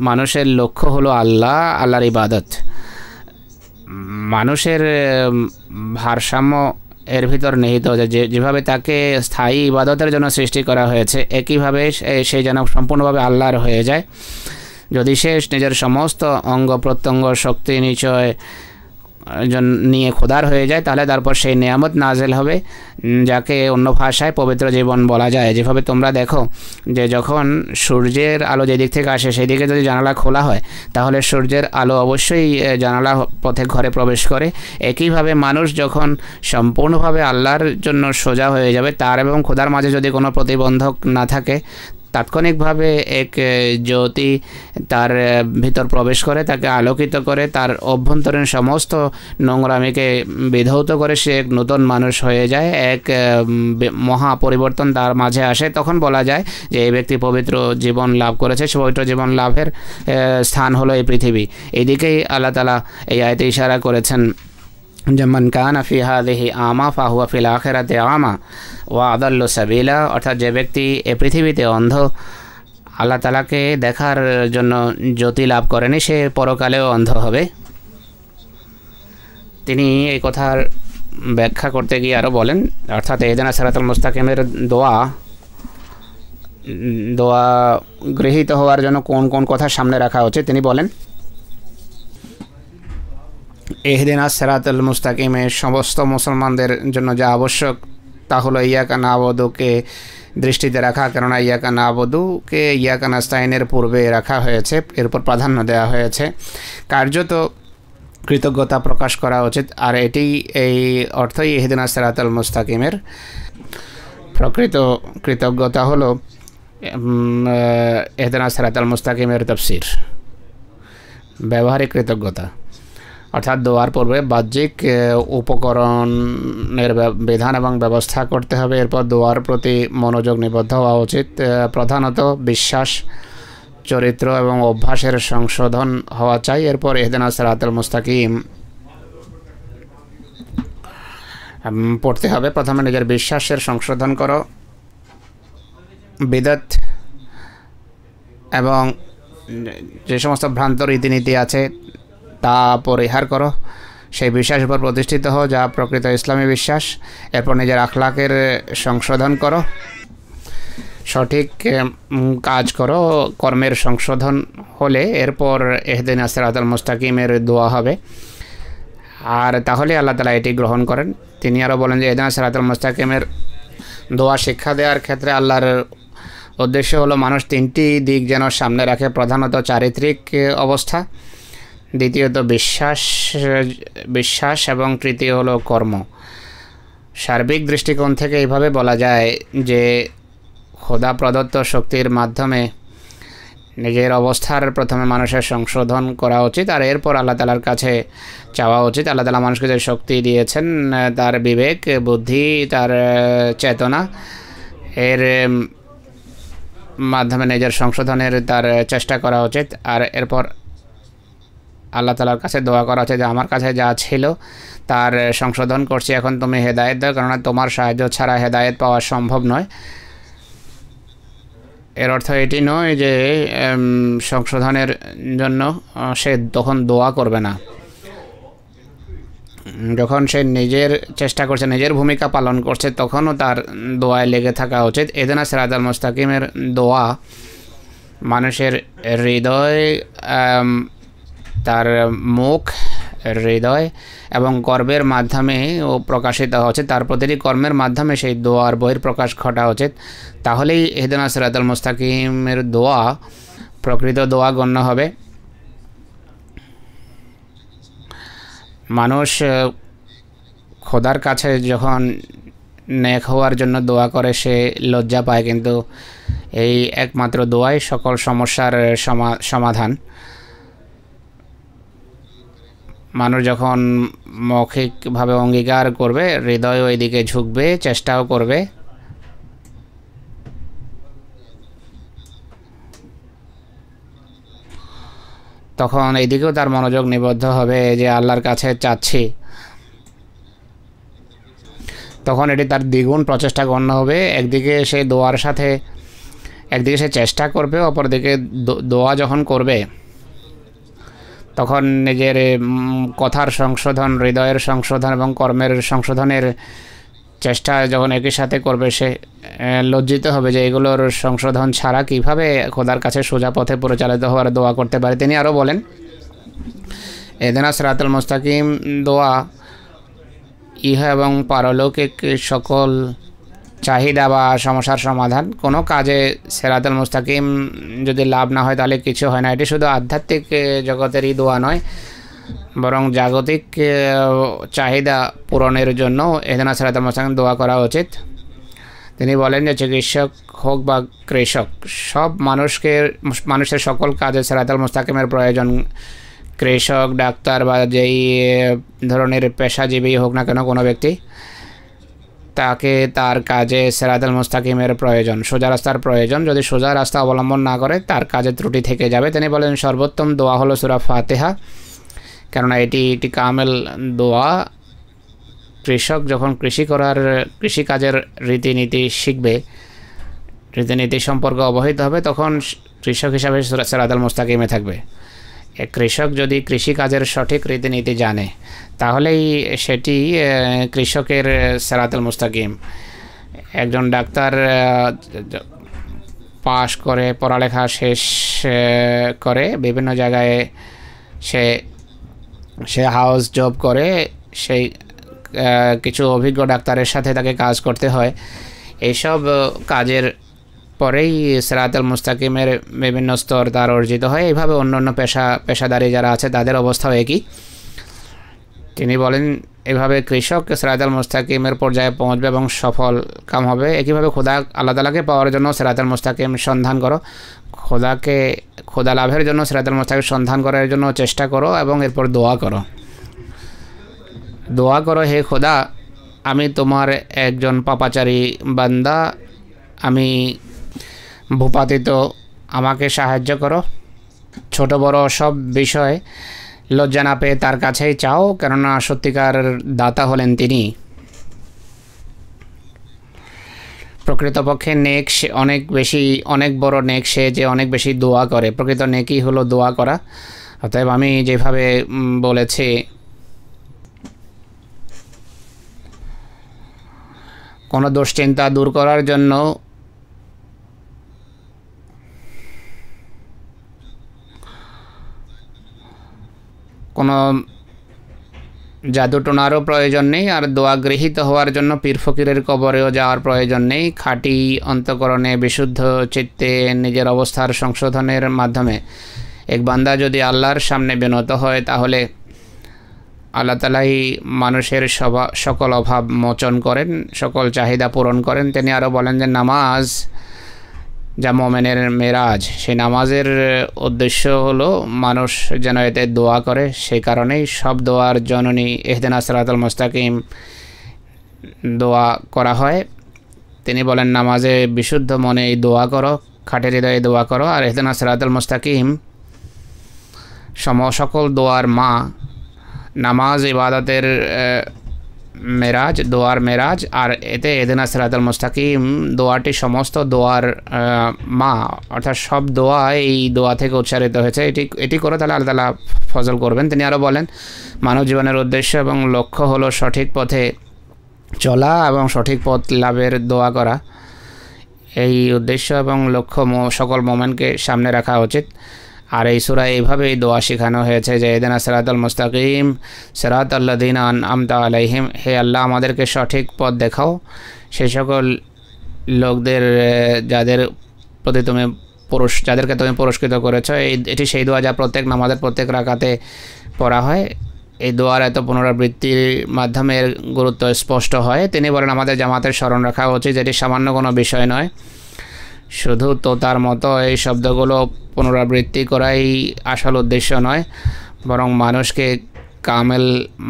মানুষের লক্ষ্য হলো আল্লাহর ইবাদত। মানুষের ভারসাম্য এর ভিতর নিহিত, যেভাবে তাকে স্থায়ী ইবাদতের জন্য সৃষ্টি করা হয়েছে একইভাবে সে যেন সম্পূর্ণভাবে আল্লাহর হয়ে যায়। যদি সে নিজের সমস্ত অঙ্গ প্রত্যঙ্গ শক্তি নিচয় নিয়ে খোদার হয়ে যায়, তাহলে তারপর সেই নিয়ামত নাজেল হবে যাকে অন্য ভাষায় পবিত্র জীবন বলা যায়। যেভাবে তোমরা দেখো যে যখন সূর্যের আলো যেদিক থেকে আসে সেই দিকে যদি জানালা খোলা হয় তাহলে সূর্যের আলো অবশ্যই জানালা পথে ঘরে প্রবেশ করে। একইভাবে মানুষ যখন সম্পূর্ণভাবে আল্লাহর জন্য সোজা হয়ে যাবে, তার এবং খোদার মাঝে যদি কোনো প্রতিবন্ধক না থাকে, তাৎক্ষণিকভাবে এক জ্যোতি তার ভিতর প্রবেশ করে, তাকে আলোকিত করে, তার অভ্যন্তরীণ সমস্ত নোংরামিকে বিধৌত করে সে এক নতুন মানুষ হয়ে যায়, এক মহা পরিবর্তন তার মাঝে আসে। তখন বলা যায় যে এই ব্যক্তি পবিত্র জীবন লাভ করেছে। সে পবিত্র জীবন লাভের স্থান হলো এই পৃথিবী। এদিকেই আল্লাহ তাআলা এই আয়াতে ইশারা করেছেন যে মান কানা ফি হাযিহি আমা ফাহুয়া ফিল আখিরাতি আমা ওয়া আদাল্লু সাবিলা, অর্থাৎ যে ব্যক্তি এ পৃথিবীতে অন্ধ, আল্লাহ তাআলাকে দেখার জন্য জ্যোতি লাভ করেনি, সে পরকালেও অন্ধ হবে। তিনি এই কথার ব্যাখ্যা করতে গিয়ে আরও বলেন, অর্থাৎ ইহদিনাস সিরাতাল মুস্তাকিমের দোয়া গৃহীত হওয়ার জন্য কোন কোন কথা সামনে রাখা উচিত তিনি বলেন, ইহদিনাস সিরাতাল মুস্তাকিমে সমস্ত মুসলমানদের জন্য যা আবশ্যক তা হলো ইয়াকা না'বুদুকে দৃষ্টিতে রাখা। কেননা ইয়াকা না'বুদুকে ইয়াকা নাস্তাইনের পূর্বে রাখা হয়েছে, এরপর প্রাধান্য দেওয়া হয়েছে। কার্যত কৃতজ্ঞতা প্রকাশ করা উচিত। আর এটি এই অর্থই ইহদিনাস সিরাতাল মুস্তাকিমের প্রকৃত কৃতজ্ঞতা হলো ইহদিনাস সিরাতাল মুস্তাকিমের তাফসীর, ব্যবহারিক কৃতজ্ঞতা। অর্থাৎ দোয়ার পূর্বে বাহ্যিক উপকরণের বিধান এবং ব্যবস্থা করতে হবে, এরপর দোয়ার প্রতি মনোযোগ নিবদ্ধ হওয়া উচিত। প্রধানত বিশ্বাস, চরিত্র এবং অভ্যাসের সংশোধন হওয়া চাই। এরপর ইহদিনাস সিরাতাল মুস্তাকিম পড়তে হবে। প্রথমে নিজের বিশ্বাসের সংশোধন করো, বিদত এবং যে সমস্ত ভ্রান্ত রীতিনীতি আছে তা পরিহার করো, সেই বিশ্বাসের উপর প্রতিষ্ঠিত হও যা প্রকৃত ইসলামী বিশ্বাস। এরপর নিজের আখলাকের সংশোধন করো, সঠিক কাজ করো, কর্মের সংশোধন হলে এরপর ইহদিনা সিরাতাল মুস্তাকিমের দোয়া হবে, আর তাহলে আল্লাহ তাআলা এটি গ্রহণ করেন। তিনি আরও বলেন যে ইহদিনা সিরাতাল মুস্তাকিমের দোয়া শিক্ষা দেওয়ার ক্ষেত্রে আল্লাহর উদ্দেশ্য হলো মানুষ তিনটি দিক যেন সামনে রাখে। প্রধানত চারিত্রিক অবস্থা, দ্বিতীয়ত বিশ্বাস এবং তৃতীয় হলো কর্ম। সার্বিক দৃষ্টিকোণ থেকে এইভাবে বলা যায় যে খোদা প্রদত্ত শক্তির মাধ্যমে নিজের অবস্থার প্রথমে মানুষের সংশোধন করা উচিত, আর এরপর আল্লাহ তাআলার কাছে চাওয়া উচিত। আল্লাহ তাআলা মানুষকে যে শক্তি দিয়েছেন, তার বিবেক, বুদ্ধি, তার চেতনা, এর মাধ্যমে নিজের সংশোধনের তার চেষ্টা করা উচিত, আর এরপর আল্লাহ তাআলার কাছে দোয়া করা উচিত যে আমার কাছে যা ছিল তার সংশোধন করছি, এখন তুমি হেদায়েত দাও, কেননা তোমার সাহায্য ছাড়া হেদায়েত পাওয়া সম্ভব নয়। এর অর্থ এটি নয় যে সংশোধনের জন্য সে তখন দোয়া করবে না। যখন সে নিজের চেষ্টা করছে, নিজের ভূমিকা পালন করছে, তখনও তার দোয়ায় লেগে থাকা উচিত। ইহদিনা সিরাতাল মুস্তাকিমের দোয়া মানুষের হৃদয়, তার মুখ, হৃদয় এবং কর্মের মাধ্যমে ও প্রকাশিত হচ্ছে, তার প্রতিটি কর্মের মাধ্যমে সেই দোয়ার বহিঃপ্রকাশ ঘটা উচিত। তাহলেই ইহদিনা সিরাতাল মুস্তাকিমের দোয়া প্রকৃত দোয়া গণ্য হবে। মানুষ খোদার কাছে যখন নেক হওয়ার জন্য দোয়া করে সে লজ্জা পায়, কিন্তু এই একমাত্র দোয়াই সকল সমস্যার সমাধান। মানুষ যখন মৌখিকভাবে অঙ্গীকার করবে, হৃদয় ওই দিকে ঝুঁকবে, চেষ্টাও করবে, তখন এইদিকেও তার মনোযোগ নিবদ্ধ হবে যে আল্লাহর কাছে চাচ্ছি, তখন এটি তার দ্বিগুণ প্রচেষ্টা গণ্য হবে। একদিকে সে দোয়ার সাথে, একদিকে সে চেষ্টা করবে, অপরদিকে দোয়া যখন করবে তখন নিজের কথার সংশোধন, হৃদয়ের সংশোধন এবং কর্মের সংশোধনের চেষ্টা যখন একই সাথে করবে, সে লজ্জিত হবে যে এগুলোর সংশোধন ছাড়া কিভাবে খোদার কাছে সোজা পথে পরিচালিত হওয়ার দোয়া করতে পারে। তিনি আরও বলেন ইহদিনা সিরাতাল মুস্তাকিম দোয়া ইহা এবং পারলৌকিক সকল চাহিদা বা সমস্যার সমাধান। কোনো কাজে সিরাতাল মুস্তাকিম যদি লাভ না হয় তাহলে কিছু হয় না। এটি শুধু আধ্যাত্মিক জগতেরই দোয়া নয়, বরং জাগতিক চাহিদা পূরণের জন্য ইহদিনা সিরাতাল মুস্তাকিম দোয়া করা উচিত। তিনি বলেন যে চিকিৎসক হোক বা কৃষক, সব মানুষের সকল কাজে সিরাতাল মুস্তাকিমের প্রয়োজন। কৃষক, ডাক্তার বা যেই ধরনের পেশাজীবী হোক না কেন কোনো ব্যক্তি, তাকে তার কাজে সিরাতাল মুস্তাকিমের প্রয়োজন, সোজা রাস্তার প্রয়োজন। যদি সোজা রাস্তা অবলম্বন না করে তার কাজে ত্রুটি থেকে যাবে। তিনি বলেন সর্বোত্তম দোয়া হলো সূরা ফাতিহা, কেননা এটি একটি কামেল দোয়া। কৃষক যখন কৃষিকাজের রীতিনীতি শিখবে, রীতিনীতি সম্পর্কে অবহিত হবে, তখন কৃষক হিসাবে সিরাতাল মুস্তাকিমে থাকবে। কৃষক যদি কৃষিকাজের সঠিক রীতিনীতি জানে তাহলেই সেটি কৃষকের সিরাতাল মুস্তাকিম। একজন ডাক্তার পাশ করে, পড়ালেখা শেষ করে বিভিন্ন জায়গায় সে হাউস জব করে, সেই কিছু অভিজ্ঞ ডাক্তারের সাথে তাকে কাজ করতে হয়। এইসব কাজের পরেই সিরাতাল মুস্তাকিমের বিভিন্ন স্তর তার অর্জিত হয়। এইভাবে অন্যান্য পেশাদারি যারা আছে তাদের অবস্থাও একই। তিনি বলেন এভাবে কৃষক সিরাতাল মুস্তাকিমের পর্যায়ে পৌঁছবে এবং সফল কাম হবে। একইভাবে আল্লাহ তাআলাকে পাওয়ার জন্য সিরাতাল মুস্তাকিম সন্ধান করো, খোদা লাভের জন্য সিরাতাল মুস্তাকিম সন্ধান করার জন্য চেষ্টা করো এবং এরপর দোয়া করো, হে খোদা, আমি তোমার একজন পাপাচারী বান্দা, আমি ভূপাতিত, আমাকে সাহায্য করো। ছোট বড় সব বিষয় লজ্জা না পেয়ে তার কাছেই চাও, কেননা সত্যিকার দাতা হলেন তিনি। প্রকৃতপক্ষে নেক সে অনেক বড় নেক সে যে অনেক বেশি দোয়া করে। প্রকৃত নেকই হলো দোয়া করা। অতএব আমি যেভাবে বলেছি কোনো দুশ্চিন্তা দূর করার জন্য কোনো জাদুটোনারও প্রয়োজন নেই, আর দোয়া গৃহীত হওয়ার জন্য পীর ফকিরের কবরেও যাওয়ার প্রয়োজন নেই। খাঁটি অন্তঃকরণে বিশুদ্ধ চিত্তে নিজের অবস্থার সংশোধনের মাধ্যমে এক বান্দা যদি আল্লাহর সামনে বিনত হয় তাহলে আল্লাহ তাআলাই মানুষের সকল অভাব মোচন করেন, সকল চাহিদা পূরণ করেন। তিনি আরও বলেন যে নামাজ যা মোমেনের মেরাজ, সেই নামাজের উদ্দেশ্য হলো মানুষ যেন এতে দোয়া করে। সেই কারণেই সব দোয়ার জননী ইহদিনা সিরাতাল মুস্তাকিম দোয়া করা হয়। তিনি বলেন নামাজে বিশুদ্ধ মনে এই দোয়া করো, খাঁটি হৃদয়ে দোয়া করো। আর ইহদিনা সিরাতাল মুস্তাকিম সকল দোয়ার মা। নামাজ ইবাদতের মেরাজ, দোয়ার মেরাজ, আর এতে ইহদিনা সিরাতাল মুস্তাকিম দোয়াটি সমস্ত দোয়ার মা, অর্থাৎ সব দোয়া এই দোয়া থেকে উচ্চারিত হয়েছে। এটি করে তাহলে আল্লাহ তাআলা ফজল করবেন। তিনি আরও বলেন মানব জীবনের উদ্দেশ্য এবং লক্ষ্য হলো সঠিক পথে চলা এবং সঠিক পথ লাভের দোয়া করা। এই উদ্দেশ্য এবং লক্ষ্য সকল মোমেনকে সামনে রাখা উচিত। আর এই সূরায় এইভাবেই দোয়া শেখানো হয়েছে যে ইহদিনা সিরাতাল মুস্তাকিম সিরাতাল্লাযীনা আনআমতা আলাইহিম, হে আল্লাহ আমাদেরকে সঠিক পথ দেখাও সেই সকল লোকদের যাদের প্রতি তুমি যাদেরকে তুমি পুরস্কৃত করেছো। এটি সেই দোয়া যা প্রত্যেক নামাজের প্রত্যেক রাকাতে পড়া হয়। এই দোয়ার এত পুনরাবৃত্তির মাধ্যমে এর গুরুত্ব স্পষ্ট হয়। তিনি বলেন আমাদের জামাতের স্মরণ রাখা উচিত, যেটি সামান্য কোনো বিষয় নয়। শুধু তোতার মতো এই শব্দগুলো পুনরাবৃত্তি করাই আসল উদ্দেশ্য নয়, বরং মানুষকে কামেল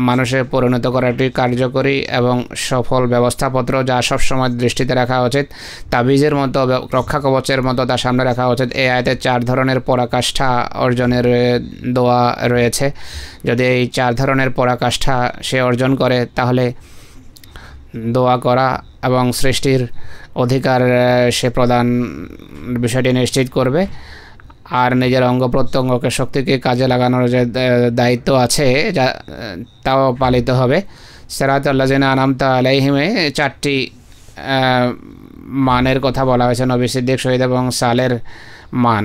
মানুষে পরিণত করা একটি কার্যকরী এবং সফল ব্যবস্থাপত্র যা সবসময় দৃষ্টিতে রাখা উচিত। তাবিজের মতো, রক্ষা কবচের মতো তা সামনে রাখা উচিত। এই আয়াতে 4 ধরনের পরাকাষ্ঠা অর্জনের দোয়া রয়েছে। যদি এই 4 ধরনের পরাকাষ্ঠা সে অর্জন করে তাহলে দোয়া করা এবং সৃষ্টির অধিকার সে প্রদান বিষয়টি নিশ্চিত করবে। আর নিজের অঙ্গ প্রত্যঙ্গকে শক্তিকে কাজে লাগানোর যে দায়িত্ব আছে যা তাও পালিত হবে। সিরাতাল্লাযীনা আনআমতা আলাইহিমে 4টি মানের কথা বলা হয়েছে, নবী, সিদ্দিক, শহীদ এবং সালের মান।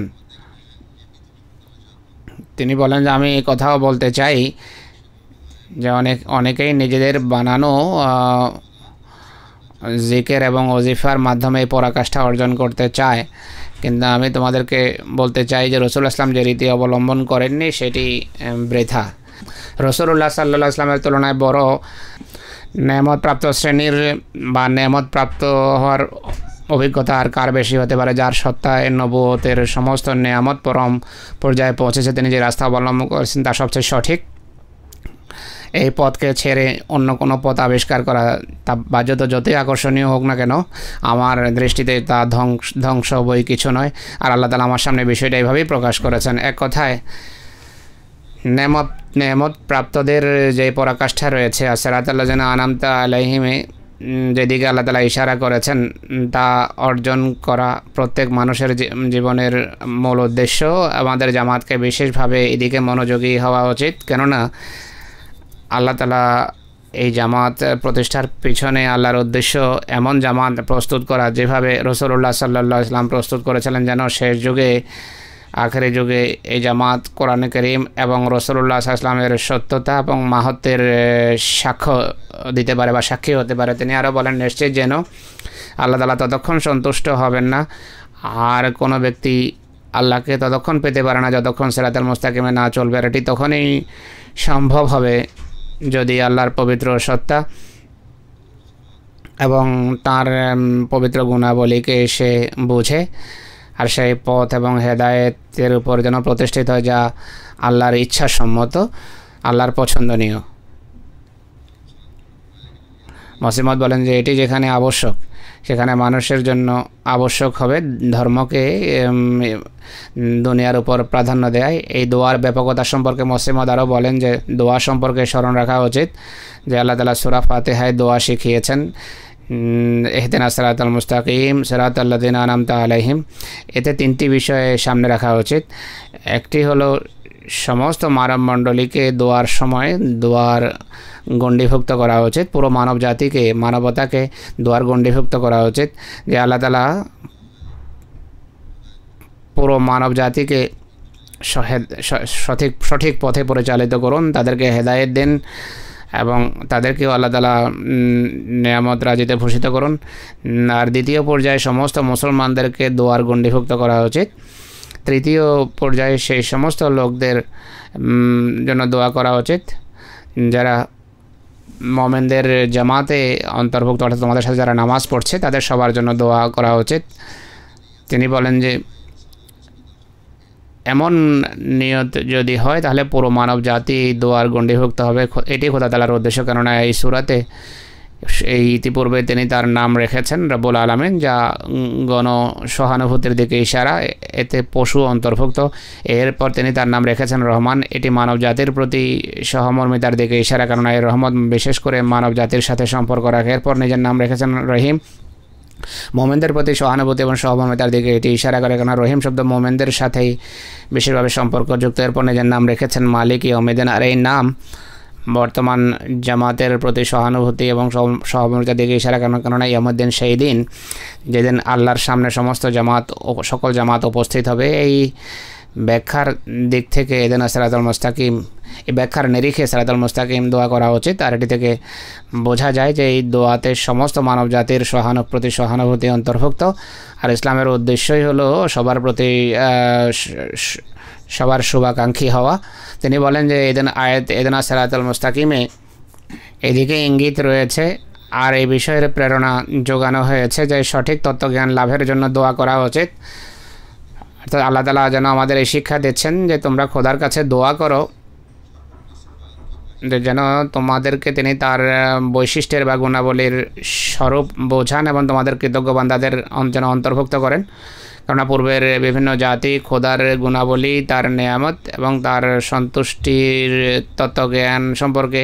তিনি বলেন যে আমি এই কথাও বলতে চাই যে অনেকেই নিজেদের বানানো জিকির এবং ওজিফার মাধ্যমে পরাকাষ্ঠা অর্জন করতে চায়, কিন্তু আমি তোমাদেরকে বলতে চাই যে রাসূলুল্লাহ সাল্লাল্লাহু আলাইহি ওয়াসাল্লাম যে রীতি অবলম্বন করেননি সেটি বৃথা। রাসূলুল্লাহ সাল্লাল্লাহু আলাইহি ওয়াসাল্লামের তুলনায় বড় নেয়ামতপ্রাপ্ত শ্রেণীর বা নেয়ামতপ্রাপ্ত হওয়ার অভিজ্ঞতা আর কার বেশি হতে পারে, যার সত্তায় নবুয়তের সমস্ত নেয়ামত পরম পর্যায়ে পৌঁছেছে। তিনি যে রাস্তা অবলম্বন করেছেন তা সবচেয়ে সঠিক। এই পথকে ছেড়ে অন্য কোনো পথ আবিষ্কার করা তা বাহ্যত যতই আকর্ষণীয় হোক না কেন আমার দৃষ্টিতে তা ধ্বংস বই কিছু নয়। আর আল্লাহ তাআলা আমার সামনে বিষয়টা এইভাবেই প্রকাশ করেছেন। এক কথায় নেয়ামত প্রাপ্তদের যে পরাকাষ্ঠা রয়েছে আর সিরাতাল্লাযীনা আনআমতা আলাইহিমে যেদিকে আল্লাহ তাআলা ইশারা করেছেন তা অর্জন করা প্রত্যেক মানুষের জীবনের মূল উদ্দেশ্য। আমাদের জামাতকে বিশেষভাবে এদিকে মনোযোগী হওয়া উচিত, কেননা আল্লাহ তাআলা এই জামাত প্রতিষ্ঠার পিছনে আল্লাহর উদ্দেশ্য এমন জামাত প্রস্তুত করা যেভাবে রাসূলুল্লাহ সাল্লাল্লাহু আলাইহি ওয়াসাল্লাম প্রস্তুত করেছিলেন, যেন শেষ যুগে আখেরি যুগে এই জামাত কোরআনে কারীম এবং রাসূলুল্লাহ সাল্লাল্লাহু আলাইহি ওয়াসাল্লামের সত্যতা এবং মাহাত্ম্যের সাক্ষ্য দিতে পারে বা সাক্ষী হতে পারে। তিনি আরও বলেন নিশ্চিত যেন আল্লাহ তাআলা ততক্ষণ সন্তুষ্ট হবেন না আর কোনো ব্যক্তি আল্লাহকে ততক্ষণ পেতে পারে না যতক্ষণ সিরাতাল মুস্তাকিমে না চলবে। এটি তখনই সম্ভব হবে যদি আল্লাহর পবিত্র সত্তা এবং তার পবিত্র গুণাবলীকে সে বুঝে আর সেই পথ এবং হেদায়েতের উপর যেন প্রতিষ্ঠিত হয় যা আল্লাহর ইচ্ছা সম্মত, আল্লাহর পছন্দনীয়। মসিমত বলেন যে এটি যেখানে আবশ্যক সেখানে মানুষের জন্য আবশ্যক হবে ধর্মকে দুনিয়ার উপর প্রাধান্য দেয়। এই দোয়ার ব্যাপকতা সম্পর্কে মসিমত আরও বলেন যে দোয়া সম্পর্কে স্মরণ রাখা উচিত যে আল্লাহ তাআলা সূরা ফাতিহায় দোয়া শিখিয়েছেন ইহদিনাস সিরাতাল মুস্তাকিম সিরাতাল লাযিনা আনআমতা আলাইহিম, এতে তিনটি বিষয়ে সামনে রাখা উচিত। একটি হলো সমস্ত মানব মণ্ডলীকে দোয়ার সময় দোয়ার গণ্ডিভুক্ত করা উচিত, পুরো মানব জাতিকে মানবতাকে দোয়ার গণ্ডিভুক্ত করা উচিত, যে আল্লাহ তাআলা পুরো মানব জাতিকে সঠিক পথে পরিচালিত করুন, তাদেরকে হেদায়েত দিন এবং তাদেরকেও আল্লাহ তাআলা নেয়ামত রাজিতে ভূষিত করুন। আর দ্বিতীয় পর্যায়ে সমস্ত মুসলমানদেরকে দোয়ার গণ্ডিভুক্ত করা উচিত। তৃতীয় পর্যায়ে সেই সমস্ত লোকদের জন্য দোয়া করা উচিত যারা মুমিনদের জামাতে অন্তর্ভুক্ত, অর্থাৎ তোমাদের সাথে যারা নামাজ পড়ছে তাদের সবার জন্য দোয়া করা উচিত। তিনি বলেন যে এমন নিয়ত যদি হয় তাহলে পুরো মানব জাতি দোয়ার গণ্ডিভুক্ত হবে। এটি খোদা তাআলার উদ্দেশ্য, কেননা এই সূরাতে এই ইতিপূর্বে তিনি তার নাম রেখেছেন রব্বুল আলামিন, যা গণ সহানুভূতির দিকে ইশারা, এতে পশু অন্তর্ভুক্ত। এরপর তিনি তার নাম রেখেছেন রহমান, এটি মানব জাতির প্রতি সহমর্মিতার দিকে ইশারা, কেননা এই রহমত বিশেষ করে মানব জাতির সাথে সম্পর্ক রাখে। এরপর নিজের নাম রেখেছেন রহিম, মোমেনদের প্রতি সহানুভূতি এবং সহমর্মিতার দিকে এটি ইশারা করে, কেন রহিম শব্দ মোমেনদের সাথেই বিশেষভাবে সম্পর্কযুক্ত। এরপর নিজের নাম রেখেছেন মালিক ইয়াউমিদ্দিন, আর এই নাম বর্তমান জামাতের প্রতি সহানুভূতি এবং সহমর্মিতার দিকে ইশারা কেন, কেননা ইয়াউমুদ্দিন সেই দিন যেদিন আল্লাহর সামনে সমস্ত জামাত সকল জামাত উপস্থিত হবে। এই ব্যাখ্যার দিক থেকে ইহদিনাস সিরাতাল মুস্তাকিম, এই ব্যাখ্যার নিরিখে সিরাতাল মুস্তাকিম দোয়া করা উচিত। আর এটি থেকে বোঝা যায় যে এই দোয়াতে সমস্ত মানব জাতির প্রতি সহানুভূতি অন্তর্ভুক্ত। আর ইসলামের উদ্দেশ্যই হলো সবার প্রতি সবার শুভাকাঙ্ক্ষী হওয়া। তিনি বলেন যে ইহদিনাস সিরাতাল মুস্তাকিমে এদিকে ইঙ্গিত রয়েছে আর এই বিষয়ের প্রেরণা যোগানো হয়েছে যে সঠিক তত্ত্বজ্ঞান লাভের জন্য দোয়া করা উচিত। অর্থাৎ আল্লাহ তাআলা যেন আমাদের এই শিক্ষা দিচ্ছেন যে তোমরা খোদার কাছে দোয়া করো যে যেন তোমাদেরকে তিনি তার বৈশিষ্ট্যের বা গুণাবলীর স্বরূপ বোঝান এবং তোমাদের কৃতজ্ঞ বান্দাদের যেন অন্তর্ভুক্ত করেন। কেননা পূর্বের বিভিন্ন জাতি খোদার গুণাবলী, তার নেয়ামত এবং তার সন্তুষ্টির তত্ত্বজ্ঞান সম্পর্কে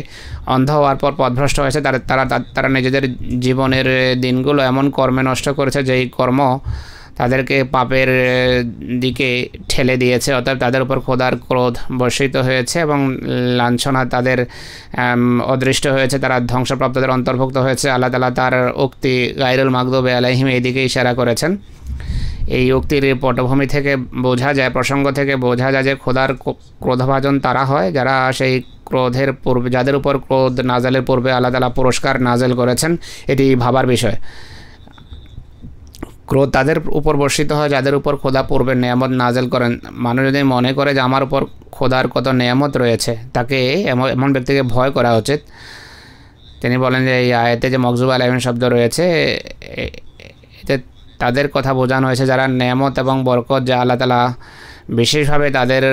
অন্ধ হওয়ার পর পথভ্রষ্ট হয়েছে। তারা নিজেদের জীবনের দিনগুলো এমন কর্মে নষ্ট করেছে যেই কর্ম তাদেরকে পাপের দিকে ঠেলে দিয়েছে। অর্থাৎ তাদের উপর খোদার ক্রোধ বর্ষিত হয়েছে এবং লাঞ্ছনা তাদের অদৃষ্ট হয়েছে, তারা ধ্বংসপ্রাপ্তদের অন্তর্ভুক্ত হয়েছে। আল্লাহ তাআলা তার উক্তি গায়রুল মাগদুবি আলাইহিম এই দিকে ইশারা করেছেন। এই উক্তির পটভূমি থেকে বোঝা যায়, প্রসঙ্গ থেকে বোঝা যায় যে খোদার ক্রোধভাজন তারা হয় যারা সেই ক্রোধের পূর্বে, যাদের উপর ক্রোধ নাজেলের পূর্বে আল্লাহ তাআলা পুরস্কার নাজেল করেছেন। এটি ভাবার বিষয়। ক্রোধ তাদের উপর বর্ষিত হয় যাদের উপর খোদা পূর্বের নেয়ামত নাজেল করেন। মানুষ যদি মনে করে যে আমার উপর খোদার কত নেয়ামত রয়েছে, তাকে এমন ব্যক্তিকে ভয় করা উচিত। তিনি বলেন যে এই আয়াতে যে মগজুব আলাইহিম শব্দ রয়েছে, এতে তাদের কথা বোঝানো হয়েছে যারা নেয়ামত এবং বরকত যা আল্লাহ তাআলা বিশেষভাবে তাদের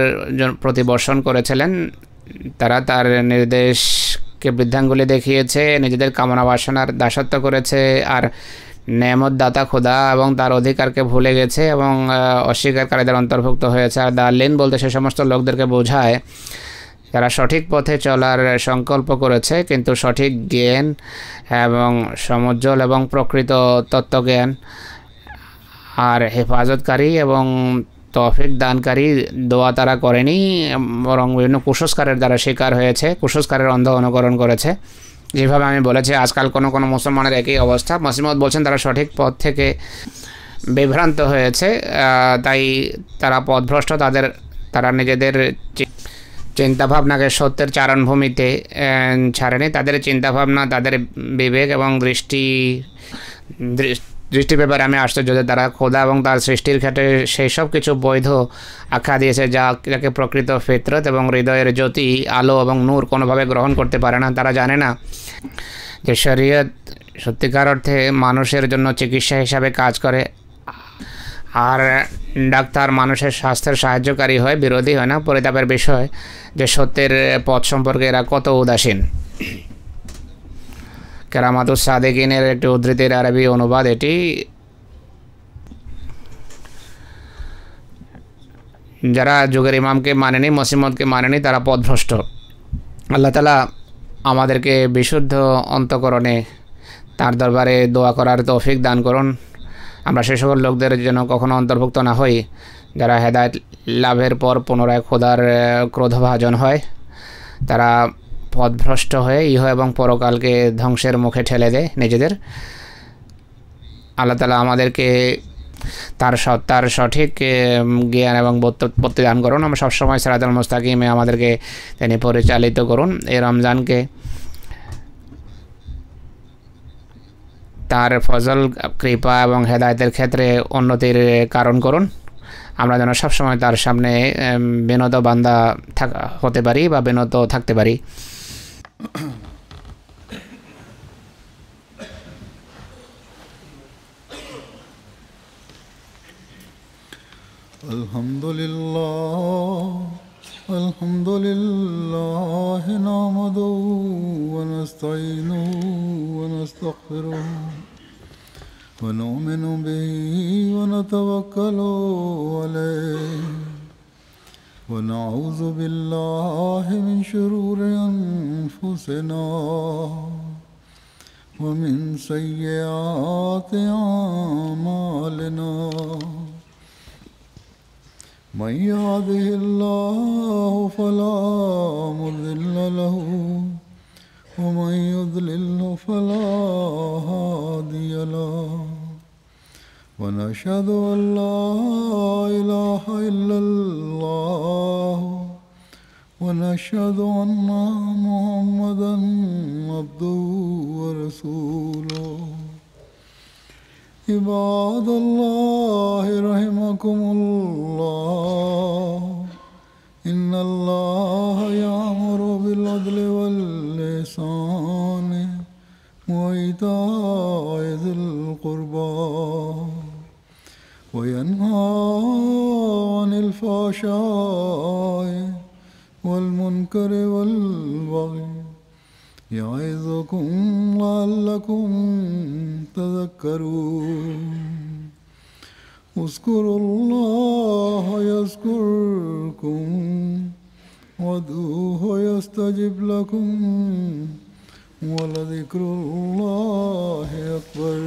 প্রতি বর্ষণ করেছিলেন, তারা তার নির্দেশকে বৃদ্ধাঙ্গুলি দেখিয়েছে, নিজেদের কামনা বাসনার দাসত্ব করেছে, আর নেয়ামত দাতা খোদা এবং তার অধিকারকে ভুলে গেছে এবং অস্বীকারীদের অন্তর্ভুক্ত হয়েছে। আর দাল্লিন বলতে সে সমস্ত লোকদেরকে বোঝায় যারা সঠিক পথে চলার সংকল্প করেছে কিন্তু সঠিক জ্ঞান এবং সমুজ্জ্বল এবং প্রকৃত তত্ত্বজ্ঞান আর হেফাজতকারী এবং তৌফিক দানকারী দোয়া তারা করেনি, বরং বিভিন্ন কুসংস্কারের দ্বারা শিকার হয়েছে, কুসংস্কারের অন্ধ অনুকরণ করেছে। যেভাবে আমি বলেছি আজকাল কোনো কোনো মুসলমানের একই অবস্থা। মসিহ মাউদ বলছেন তারা সঠিক পথ থেকে বিভ্রান্ত হয়েছে, তাই তারা পথভ্রষ্ট, তারা নিজেদের চিন্তাভাবনাকে সত্যের চারণভূমিতে ছাড়েনি। তাদের চিন্তাভাবনা, তাদের বিবেক এবং দৃষ্টির ব্যাপারে আমি আশ্চর্য যে তারা খোদা এবং তার সৃষ্টির ক্ষেত্রে সেই সব কিছু বৈধ আখ্যা দিয়েছে যাকে প্রকৃত ফিতরত এবং হৃদয়ের জ্যোতি, আলো এবং নূর কোনোভাবে গ্রহণ করতে পারে না। তারা জানে না যে শরীয়ত সত্যিকার অর্থে মানুষের জন্য চিকিৎসা হিসাবে কাজ করে, আর ডাক্তার মানুষের স্বাস্থ্যের সাহায্যকারী হয়, বিরোধী হয় না। পরিতাপের বিষয় যে সত্যের পথ সম্পর্কে এরা কত উদাসীন। কেরামাতুস সাদিকিনের একটি উদ্ধৃতির আরবি অনুবাদ এটি। যারা যুগের ইমামকে মানেনি, মসিহ মাউদকে মানেনি, তারা পথভ্রষ্ট। আল্লাহ তাআলা আমাদেরকে বিশুদ্ধ অন্তঃকরণে তার দরবারে দোয়া করার তৌফিক দান করুন। আমরা সে সকল লোকদের যেন কখনো অন্তর্ভুক্ত না হই যারা হেদায়েত লাভের পর পুনরায় খোদার ক্রোধভাজন হয়, তারা পথভ্রষ্ট হয়ে ইহ এবং পরকালকে ধ্বংসের মুখে ঠেলে দেয় নিজেদের। আল্লাহ তাআলা আমাদেরকে তার সঠিক জ্ঞান এবং বুদ্ধি দান করুন। আমরা সবসময় সিরাতুল মুস্তাকিমে আমাদেরকে তিনি পরিচালিত করুন। এই রমজানকে তার ফজল, কৃপা এবং হেদায়েতের ক্ষেত্রে উন্নতির কারণ করুন। আমরা যেন সবসময় তার সামনে বিনত বান্দা হতে পারি বা বিনত থাকতে পারি। আলহামদুলিল্লাহ নাহমাদুহু ওয়া নাস্তাঈনুহু ওয়া নাস্তাগফিরুহু ওয়া নু'মিনু বিহি ওয়া নাতাওয়াক্কালু আলাইহি ওয়া নাউযু বিল্লাহি মিন শুরুরি আনফুসিনা ওয়া মিন সাইয়্যাতি আ'মালিনা। من يهده الله فلا مضل له ومن يضلل فلا هادي له ونشهد أن لا إله إلا الله ونشهد أن محمدا عبده ورسوله. عباد الله رحمكم الله إن الله يأمر بالعدل والإحسان وإيتاء ذي القربى وينهى عن الفحشاء والمنكر والبغي يعظكم لعلكم تذكرون. اذكروا الله يذكركم وادعوه يستجب لكم ولذكر الله أكبر.